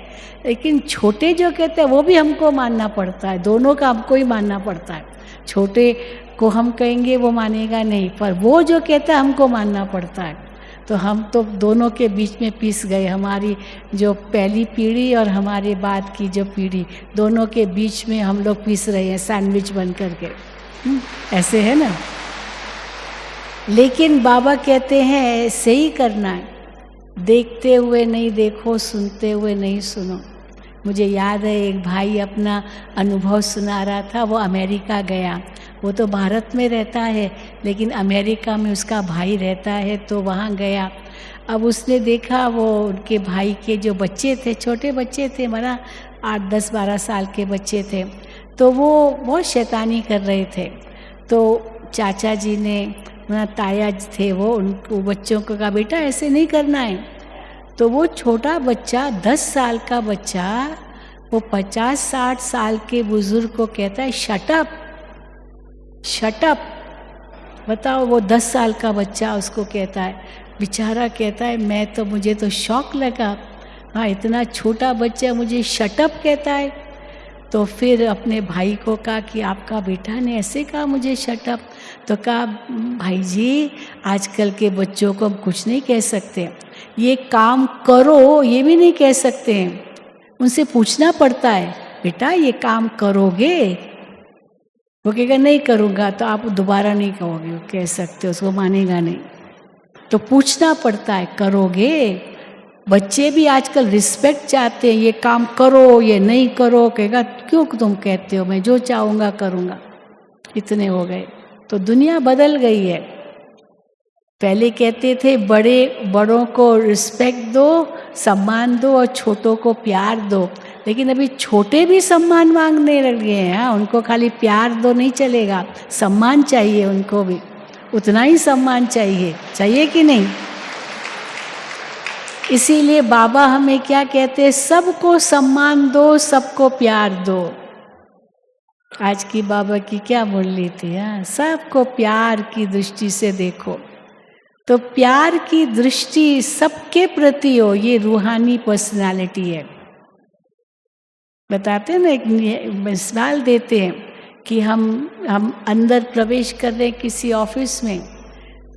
लेकिन छोटे जो कहते हैं वो भी हमको मानना पड़ता है, दोनों का हमको ही मानना पड़ता है। छोटे को हम कहेंगे वो मानेगा नहीं, पर वो जो कहता है हमको मानना पड़ता है। तो हम तो दोनों के बीच में पिस गए। हमारी जो पहली पीढ़ी और हमारे बाद की जो पीढ़ी, दोनों के बीच में हम लोग पिस रहे हैं सैंडविच बन करके। ऐसे है ना। लेकिन बाबा कहते हैं ऐसे ही करना है, देखते हुए नहीं देखो, सुनते हुए नहीं सुनो। मुझे याद है एक भाई अपना अनुभव सुना रहा था। वो अमेरिका गया, वो तो भारत में रहता है लेकिन अमेरिका में उसका भाई रहता है, तो वहाँ गया। अब उसने देखा वो उनके भाई के जो बच्चे थे, छोटे बच्चे थे, माना 8, 10, 12 साल के बच्चे थे, तो वो बहुत शैतानी कर रहे थे। तो चाचा जी ने, ताया थे वो, उनको बच्चों को कहा बेटा ऐसे नहीं करना है। तो वो छोटा बच्चा 10 साल का बच्चा वो 50-60 साल के बुजुर्ग को कहता है शट अप, शट अप। बताओ, वो 10 साल का बच्चा उसको कहता है। बेचारा कहता है मुझे तो शौक लगा, हाँ इतना छोटा बच्चा मुझे शट अप कहता है। तो फिर अपने भाई को कहा कि आपका बेटा ने ऐसे कहा मुझे शट अप। तो कहा भाई जी आजकल के बच्चों को हम कुछ नहीं कह सकते, ये काम करो ये भी नहीं कह सकते हैं, उनसे पूछना पड़ता है बेटा ये काम करोगे। वो कहेगा नहीं करूँगा, तो आप दोबारा नहीं कहोगे, वो कह सकते, उसको मानेगा नहीं। तो पूछना पड़ता है करोगे। बच्चे भी आजकल रिस्पेक्ट चाहते हैं, ये काम करो ये नहीं करो, कहेगा क्यों तुम कहते हो, मैं जो चाहूँगा करूँगा। इतने हो गए। तो दुनिया बदल गई है। पहले कहते थे बड़ों को रिस्पेक्ट दो, सम्मान दो, और छोटों को प्यार दो। लेकिन अभी छोटे भी सम्मान मांगने लगे हैं। उनको खाली प्यार दो नहीं चलेगा, सम्मान चाहिए उनको भी, उतना ही सम्मान चाहिए कि नहीं। इसीलिए बाबा हमें क्या कहते हैं, सबको सम्मान दो, सबको प्यार दो। आज की बाबा की क्या मुरली थी, हाँ, सबको प्यार की दृष्टि से देखो। तो प्यार की दृष्टि सबके प्रति हो, ये रूहानी पर्सनालिटी है। बताते हैं ना, एक मिसाल देते हैं कि हम अंदर प्रवेश कर रहे हैं किसी ऑफिस में,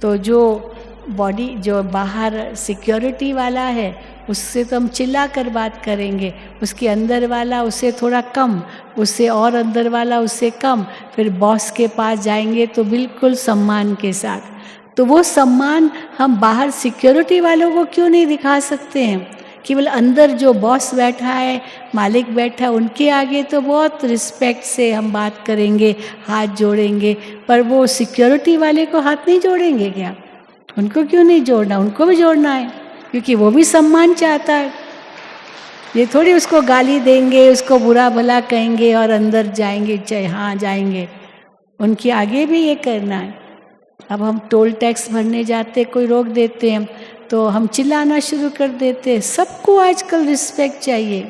तो जो बाहर सिक्योरिटी वाला है उससे तो हम चिल्ला कर बात करेंगे, उसके अंदर वाला उससे थोड़ा कम, उससे और अंदर वाला उससे कम, फिर बॉस के पास जाएंगे तो बिल्कुल सम्मान के साथ। तो वो सम्मान हम बाहर सिक्योरिटी वालों को क्यों नहीं दिखा सकते हैं केवल अंदर जो बॉस बैठा है, मालिक बैठा है, उनके आगे तो बहुत रिस्पेक्ट से हम बात करेंगे, हाथ जोड़ेंगे, पर वो सिक्योरिटी वाले को हाथ नहीं जोड़ेंगे क्या? उनको क्यों नहीं जोड़ना? उनको भी जोड़ना है, क्योंकि वो भी सम्मान चाहता है। ये थोड़ी उसको गाली देंगे, उसको बुरा भला कहेंगे और अंदर जाएंगे, चाहे हाँ जाएंगे, उनके आगे भी ये करना है। अब हम टोल टैक्स भरने जाते, कोई रोक देते हैं तो हम चिल्लाना शुरू कर देते हैं। सबको आजकल रिस्पेक्ट चाहिए।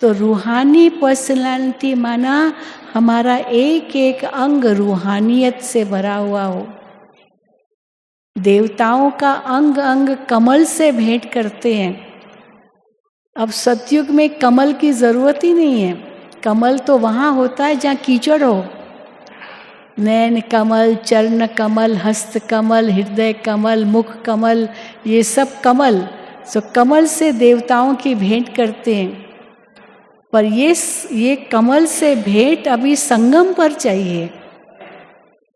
तो रूहानी पर्सनालिटी माना हमारा एक एक अंग रूहानियत से भरा हुआ हो। देवताओं का अंग अंग कमल से भेंट करते हैं। अब सतयुग में कमल की जरूरत ही नहीं है। कमल तो वहाँ होता है जहाँ कीचड़ हो। नैन कमल, चरण कमल, हस्त कमल, हृदय कमल, मुख कमल, ये सब कमल। सो कमल से देवताओं की भेंट करते हैं। पर ये कमल से भेंट अभी संगम पर चाहिए,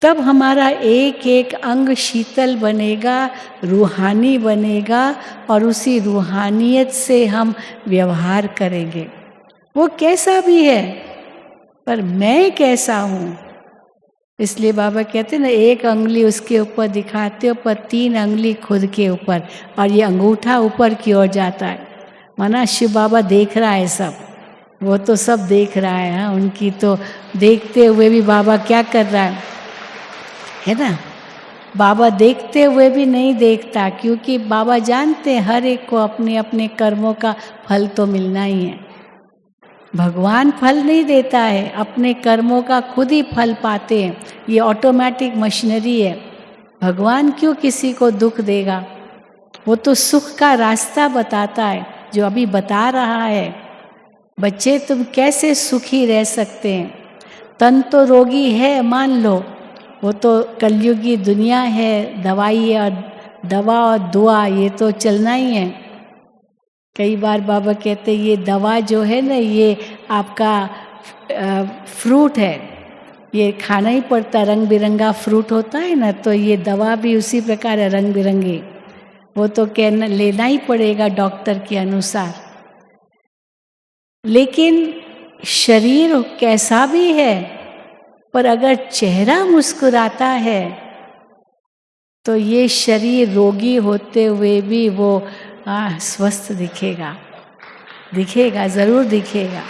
तब हमारा एक एक अंग शीतल बनेगा, रूहानी बनेगा और उसी रूहानियत से हम व्यवहार करेंगे। वो कैसा भी है, पर मैं कैसा हूँ। इसलिए बाबा कहते हैं ना, एक अंगुली उसके ऊपर दिखाते हो पर 3 अंगुली खुद के ऊपर, और ये अंगूठा ऊपर की ओर जाता है। माना शिव बाबा देख रहा है सब, वो तो सब देख रहा है। हाँ, उनकी तो देखते हुए भी बाबा क्या कर रहा है ना। बाबा देखते हुए भी नहीं देखता, क्योंकि बाबा जानते हैं हर एक को अपने अपने कर्मों का फल तो मिलना ही है। भगवान फल नहीं देता है, अपने कर्मों का खुद ही फल पाते हैं। ये ऑटोमेटिक मशीनरी है। भगवान क्यों किसी को दुख देगा? वो तो सुख का रास्ता बताता है, जो अभी बता रहा है। बच्चे, तुम कैसे सुखी रह सकते हैं? तन तो रोगी है, मान लो, वो तो कलयुगी दुनिया है। दवाई और दवा और दुआ ये तो चलना ही है। कई बार बाबा कहते हैं ये दवा जो है ना, ये आपका फ्रूट है, ये खाना ही पड़ता है। रंग बिरंगा फ्रूट होता है ना, तो ये दवा भी उसी प्रकार है, रंग बिरंगी। वो तो कहना लेना ही पड़ेगा डॉक्टर के अनुसार। लेकिन शरीर कैसा भी है, पर अगर चेहरा मुस्कुराता है तो ये शरीर रोगी होते हुए भी वो स्वस्थ दिखेगा, ज़रूर दिखेगा।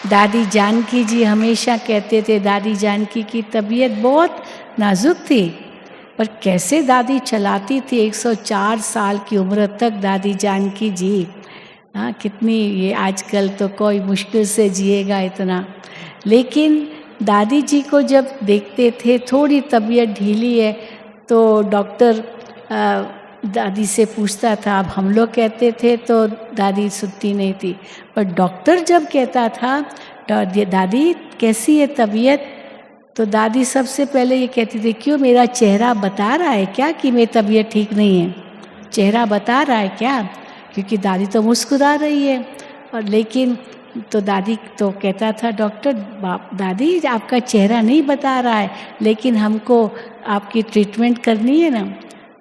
दादी जानकी जी हमेशा कहते थे, दादी जानकी की तबीयत बहुत नाजुक थी, पर कैसे दादी चलाती थी। 104 साल की उम्र तक दादी जानकी जी। हाँ, कितनी ये आजकल तो कोई मुश्किल से जिएगा इतना। लेकिन दादी जी को जब देखते थे थोड़ी तबीयत ढीली है, तो डॉक्टर दादी से पूछता था। अब हम लोग कहते थे तो दादी सुनती नहीं थी, पर डॉक्टर जब कहता था दादी कैसी है तबीयत, तो दादी सबसे पहले ये कहती थी, क्यों, मेरा चेहरा बता रहा है क्या कि मेरी तबीयत ठीक नहीं है? चेहरा बता रहा है क्या? क्योंकि दादी तो मुस्कुरा रही है। और लेकिन तो दादी तो कहता था डॉक्टर, दादी आपका चेहरा नहीं बता रहा है, लेकिन हमको आपकी ट्रीटमेंट करनी है ना।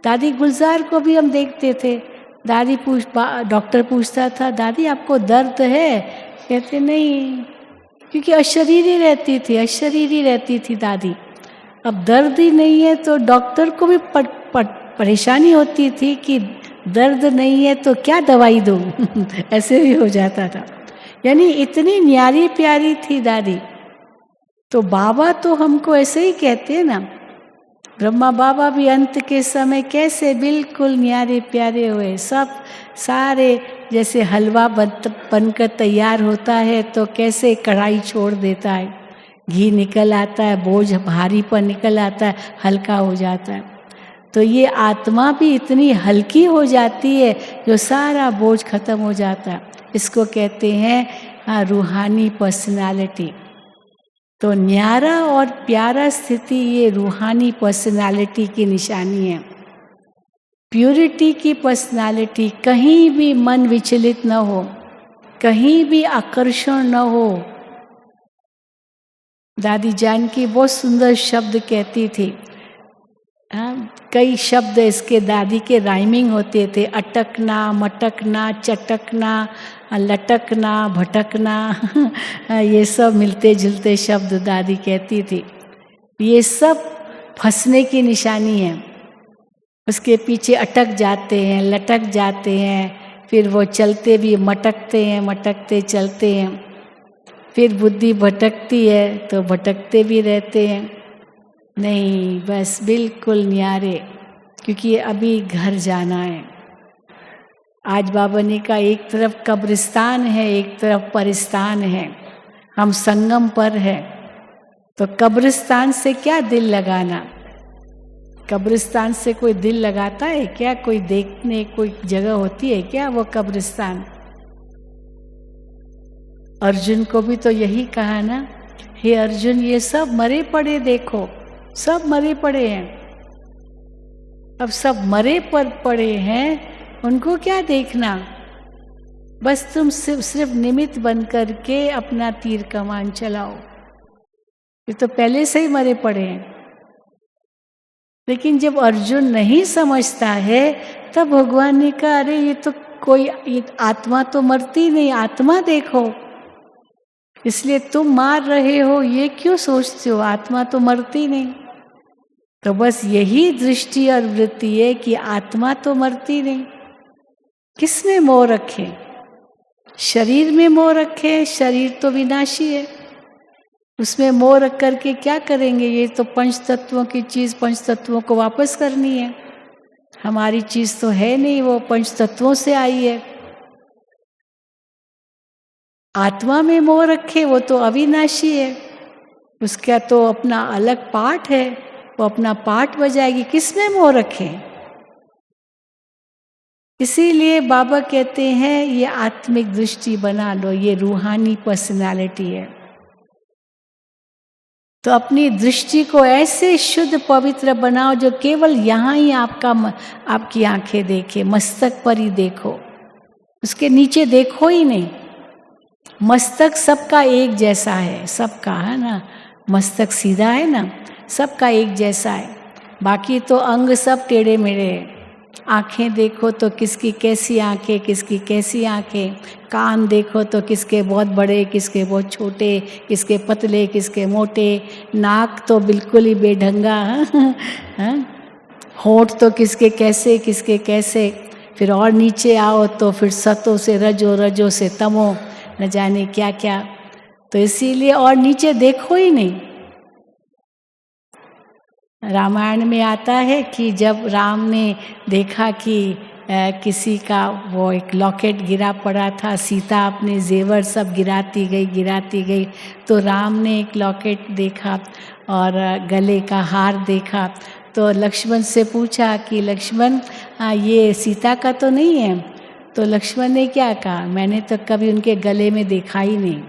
दादी गुलजार को भी हम देखते थे, डॉक्टर पूछता था, दादी आपको दर्द है? कहते नहीं, क्योंकि अशरीरी रहती थी दादी। अब दर्द ही नहीं है तो डॉक्टर को भी परेशानी होती थी कि दर्द नहीं है तो क्या दवाई दूँ ऐसे भी हो जाता था। यानी इतनी न्यारी प्यारी थी दादी। तो बाबा तो हमको ऐसे ही कहते हैं ना, ब्रह्मा बाबा भी अंत के समय कैसे बिल्कुल न्यारे प्यारे हुए। सब सारे जैसे हलवा बनकर तैयार होता है तो कैसे कढ़ाई छोड़ देता है, घी निकल आता है, बोझ भारी पर निकल आता है, हल्का हो जाता है। तो ये आत्मा भी इतनी हल्की हो जाती है जो सारा बोझ खत्म हो जाता है। इसको कहते हैं रूहानी पर्सनालिटी। तो न्यारा और प्यारा स्थिति ये रूहानी पर्सनालिटी की निशानी है। प्यूरिटी की पर्सनालिटी, कहीं भी मन विचलित न हो, कहीं भी आकर्षण न हो। दादी जानकी बहुत सुंदर शब्द कहती थी, कई शब्द इसके दादी के राइमिंग होते थे, अटकना, मटकना, चटकना, लटकना, भटकना ये सब मिलते जुलते शब्द दादी कहती थी। ये सब फंसने की निशानी है। उसके पीछे अटक जाते हैं, लटक जाते हैं, फिर वो चलते भी मटकते हैं, मटकते चलते हैं, फिर बुद्धि भटकती है तो भटकते भी रहते हैं। नहीं, बस बिल्कुल न्यारे, क्योंकि अभी घर जाना है। आज बाबा ने कहा एक तरफ कब्रिस्तान है, एक तरफ परिस्तान है, हम संगम पर है। तो कब्रिस्तान से क्या दिल लगाना? कब्रिस्तान से कोई दिल लगाता है क्या? कोई देखने कोई जगह होती है क्या वो कब्रिस्तान? अर्जुन को भी तो यही कहा ना, हे अर्जुन ये सब मरे पड़े देखो, सब मरे पड़े हैं। अब सब मरे पर पड़े हैं, उनको क्या देखना? बस तुम सिर्फ निमित्त बन करके अपना तीर कमान चलाओ। ये तो पहले से ही मरे पड़े हैं। लेकिन जब अर्जुन नहीं समझता है तब भगवान ने कहा अरे ये तो ये आत्मा तो मरती नहीं, आत्मा देखो, इसलिए तुम मार रहे हो, ये क्यों सोचते हो? आत्मा तो मरती नहीं। तो बस यही दृष्टि और वृत्ति है कि आत्मा तो मरती नहीं। किसमें मोह रखे? शरीर में मोह रखे, शरीर तो विनाशी है, उसमें मोह रख करके क्या करेंगे? ये तो पंच तत्वों की चीज पंच तत्वों को वापस करनी है, हमारी चीज तो है नहीं, वो पंच तत्वों से आई है। आत्मा में मोह रखे, वो तो अविनाशी है, उसका तो अपना अलग पाठ है, वो अपना पाठ बजाएगी। किसमें मोह रखे? इसीलिए बाबा कहते हैं ये आत्मिक दृष्टि बना लो, ये रूहानी पर्सनालिटी है। तो अपनी दृष्टि को ऐसे शुद्ध पवित्र बनाओ जो केवल यहाँ ही आपकी आंखें देखे, मस्तक पर ही देखो, उसके नीचे देखो ही नहीं। मस्तक सबका एक जैसा है, सबका है ना, मस्तक सीधा है ना, सबका एक जैसा है, बाकी तो अंग सब टेढ़े मेढ़े हैं। आँखें देखो तो किसकी कैसी आँखें, किसकी कैसी आँखें, कान देखो तो किसके बहुत बड़े, किसके बहुत छोटे, किसके पतले, किसके मोटे, नाक तो बिल्कुल ही बेढंगा, होंठ तो किसके कैसे, किसके कैसे, फिर और नीचे आओ तो फिर सतों से रजो, रजो से तमो, न जाने क्या क्या। तो इसीलिए और नीचे देखो ही नहीं। रामायण में आता है कि जब राम ने देखा कि किसी का वो एक लॉकेट गिरा पड़ा था, सीता अपने जेवर सब गिराती गई, तो राम ने एक लॉकेट देखा और गले का हार देखा, तो लक्ष्मण से पूछा कि लक्ष्मण ये सीता का तो नहीं है? तो लक्ष्मण ने क्या कहा, मैंने तो कभी उनके गले में देखा ही नहीं,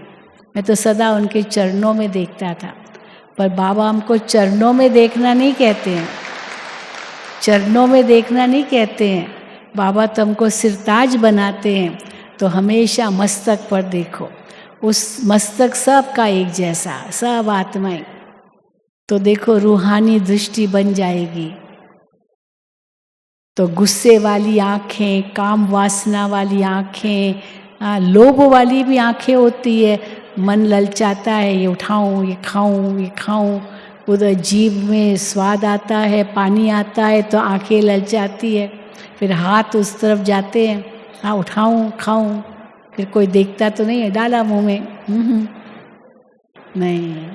मैं तो सदा उनके चरणों में देखता था। पर बाबा हमको चरणों में देखना नहीं कहते हैं, चरणों में देखना नहीं कहते हैं, बाबा तो हमको सिरताज बनाते हैं। तो हमेशा मस्तक पर देखो, उस मस्तक सब का एक जैसा, सब आत्माएं। तो देखो रूहानी दृष्टि बन जाएगी। तो गुस्से वाली आँखें, काम वासना वाली आँखें, लोभ वाली भी आँखें होती है, मन ललचाता है ये उठाऊं, ये खाऊं, ये खाऊं, उधर जीभ में स्वाद आता है, पानी आता है तो आंखें ललचाती है, फिर हाथ उस तरफ जाते हैं, हाँ उठाऊं खाऊं, फिर कोई देखता तो नहीं है, डाला मुंह में, नहीं।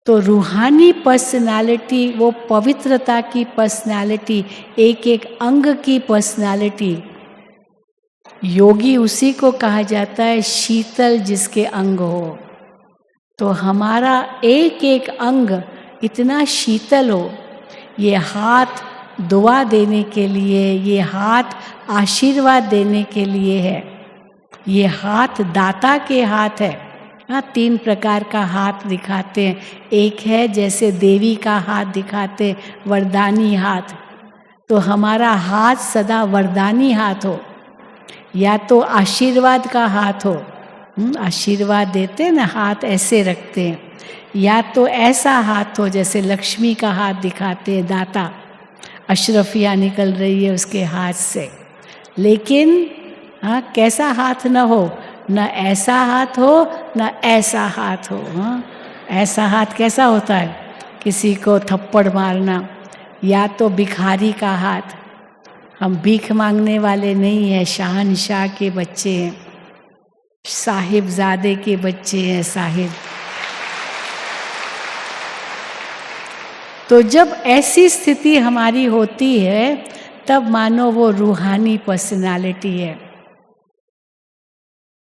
तो रूहानी पर्सनालिटी, वो पवित्रता की पर्सनालिटी, एक एक अंग की पर्सनालिटी, योगी उसी को कहा जाता है शीतल जिसके अंग हो। तो हमारा एक एक अंग इतना शीतल हो, ये हाथ दुआ देने के लिए, ये हाथ आशीर्वाद देने के लिए है, ये हाथ दाता के हाथ है। हाँ, 3 प्रकार का हाथ दिखाते हैं। एक है जैसे देवी का हाथ दिखाते, वरदानी हाथ। तो हमारा हाथ सदा वरदानी हाथ हो, या तो आशीर्वाद का हाथ हो, आशीर्वाद देते हैं ना, हाथ ऐसे रखते हैं, या तो ऐसा हाथ हो जैसे लक्ष्मी का हाथ दिखाते हैं दाता, अशरफिया निकल रही है उसके हाथ से, लेकिन हाँ कैसा हाथ न हो, न ऐसा हाथ हो न ऐसा हाथ हो। हाँ ऐसा हाथ कैसा होता है, किसी को थप्पड़ मारना, या तो भिखारी का हाथ। हम भीख मांगने वाले नहीं हैं, शहंशाह के बच्चे हैं, साहिबजादे के बच्चे हैं, साहिब। तो जब ऐसी स्थिति हमारी होती है तब मानो वो रूहानी पर्सनालिटी है।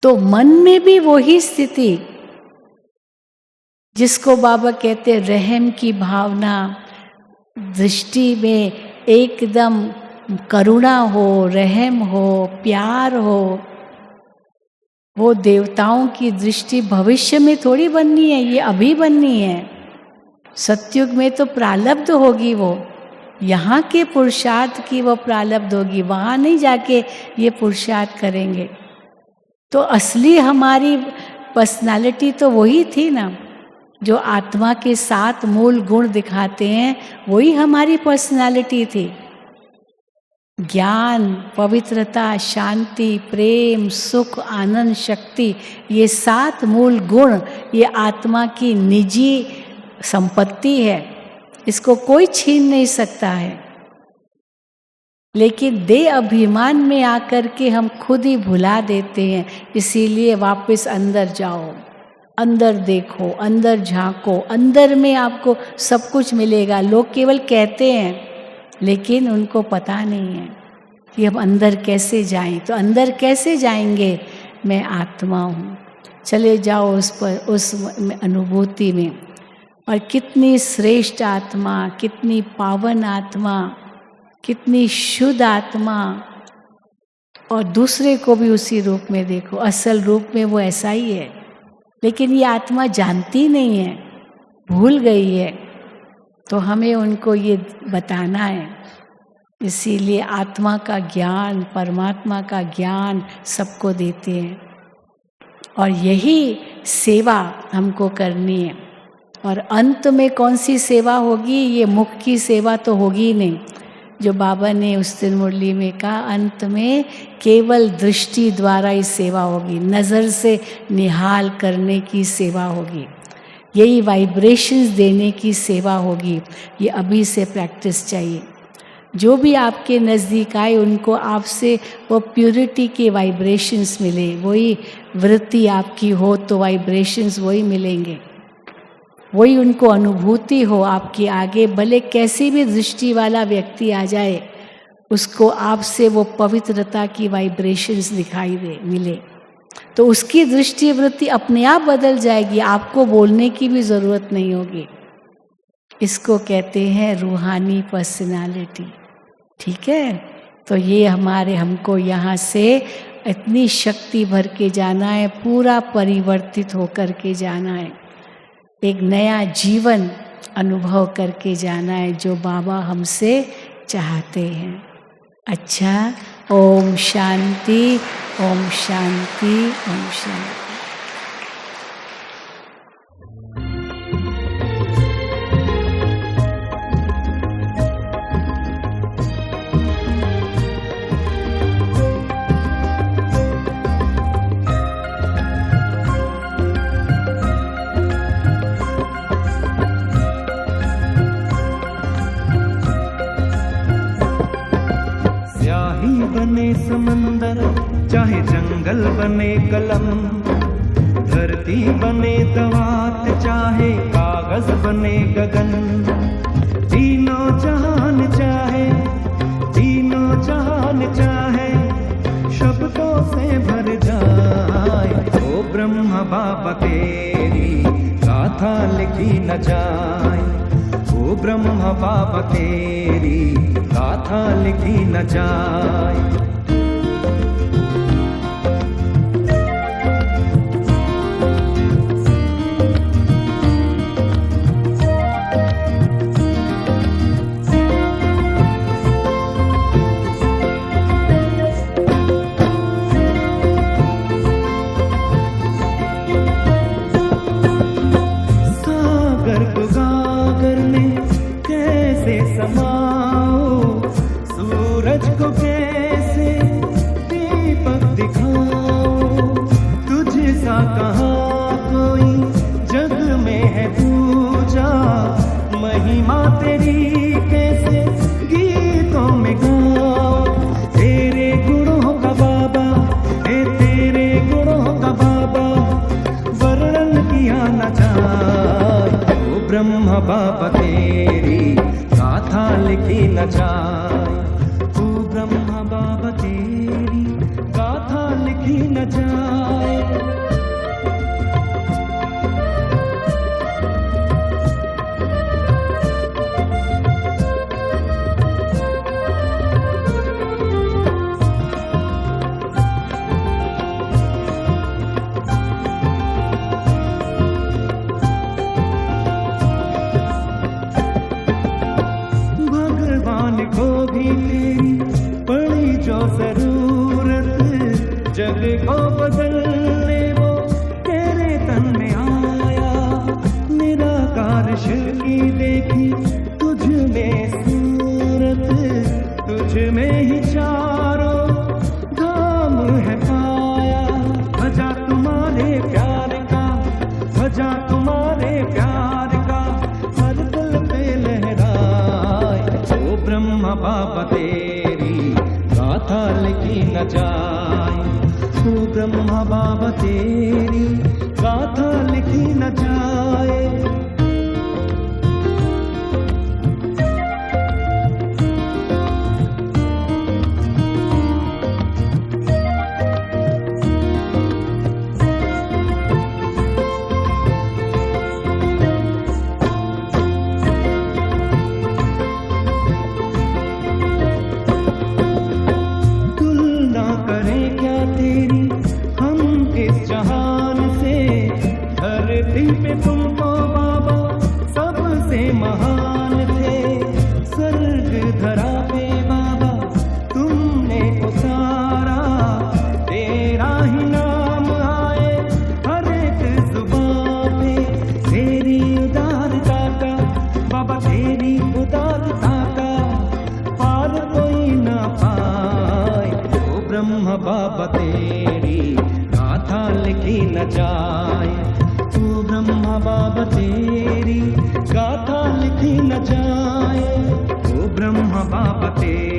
तो मन में भी वही स्थिति जिसको बाबा कहते हैं रहम की भावना, दृष्टि में एकदम करुणा हो, रहम हो, प्यार हो, वो देवताओं की दृष्टि भविष्य में थोड़ी बननी है, ये अभी बननी है। सतयुग में तो प्रालब्ध होगी, वो यहाँ के पुरुषार्थ की वो प्रालब्ध होगी, वहाँ नहीं जाके ये पुरुषार्थ करेंगे। तो असली हमारी पर्सनालिटी तो वही थी ना, जो आत्मा के 7 मूल गुण दिखाते हैं, वही हमारी पर्सनालिटी थी। ज्ञान, पवित्रता, शांति, प्रेम, सुख, आनंद, शक्ति, ये 7 मूल गुण ये आत्मा की निजी संपत्ति है, इसको कोई छीन नहीं सकता है। लेकिन देह अभिमान में आकर के हम खुद ही भुला देते हैं। इसीलिए वापस अंदर जाओ, अंदर देखो, अंदर झांको, अंदर में आपको सब कुछ मिलेगा। लोग केवल कहते हैं लेकिन उनको पता नहीं है कि हम अंदर कैसे जाएं। तो अंदर कैसे जाएंगे, मैं आत्मा हूँ, चले जाओ उस पर, उस अनुभूति में। और कितनी श्रेष्ठ आत्मा, कितनी पावन आत्मा, कितनी शुद्ध आत्मा, और दूसरे को भी उसी रूप में देखो। असल रूप में वो ऐसा ही है, लेकिन ये आत्मा जानती नहीं है, भूल गई है। तो हमें उनको ये बताना है। इसीलिए आत्मा का ज्ञान, परमात्मा का ज्ञान सबको देते हैं, और यही सेवा हमको करनी है। और अंत में कौन सी सेवा होगी, ये मुख की सेवा तो होगी नहीं। जो बाबा ने उस दिन मुरली में कहा, अंत में केवल दृष्टि द्वारा ही सेवा होगी, नज़र से निहाल करने की सेवा होगी, यही वाइब्रेशंस देने की सेवा होगी। ये अभी से प्रैक्टिस चाहिए। जो भी आपके नज़दीक आए उनको आपसे वो प्योरिटी के वाइब्रेशंस मिले, वही वृत्ति आपकी हो तो वाइब्रेशंस वही मिलेंगे, वही उनको अनुभूति हो आपके आगे। भले कैसी भी दृष्टि वाला व्यक्ति आ जाए, उसको आपसे वो पवित्रता की वाइब्रेशंस दिखाई दे मिले, तो उसकी दृष्टि वृत्ति अपने आप बदल जाएगी, आपको बोलने की भी ज़रूरत नहीं होगी। इसको कहते हैं रूहानी पर्सनालिटी। ठीक है, तो ये हमको यहाँ से इतनी शक्ति भर के जाना है, पूरा परिवर्तित होकर के जाना है, एक नया जीवन अनुभव करके जाना है, जो बाबा हमसे चाहते हैं। अच्छा, ओम शांति, ओम शांति, ओम शांति। बने समंदर, चाहे जंगल बने कलम, धरती बने दवात, चाहे कागज बने गगन, तीनों जहान चाहे, तीनों जहान चाहे, शब्दों से भर जाए, ओ ब्रह्म बाबा तेरी गाथा लिखी न जाए, ओ ब्रह्म बाबा तेरी गाथा लिखी न जाए। महिमा तेरी कैसे गीतों में गाऊं, तेरे गुणों का बाबा, तेरे गुणों का बाबा वर्णन किया न जाए। ओ ब्रह्मा बाबा तेरी गाथा लिखी न जाए, ओ ब्रह्मा बाबा तेरी गाथा लिखी न जाए। भगवान को भी तेरी पड़ी जो जरूरत, जग को बदलने वो तेरे तन में आया। निराकार शिव की देखी तुझ में सूरत, तुझ में ही चारों धाम है पाया। भजा तुम्हारे प्यार का, भजा तुम्हारे प्यार का हर दिल पे लहराए। ओ ब्रह्मा बाबा तेरी गाथा लिखी न जाए, ओ ब्रह्मा बाबा तेरी गाथा लिखी न जाए। तुलना करें क्या तेरी हम इस जहान से, धरती पे तुमको बाबा सबसे महान थे। स्वर्ग धरा पे बाबा तुमने उतारा, तेरा ही नाम आए हर एक जुबान पे। तेरी उदारता का बाबा, तेरी उदारता का पार कोई ना पाए। ओ ब्रह्मा बाबा तेरी गाथा लिखी न जाए, ओ ब्रह्मा बाबा तेरी गाथा लिखी न जाए, ओ ब्रह्मा बाबा तेरी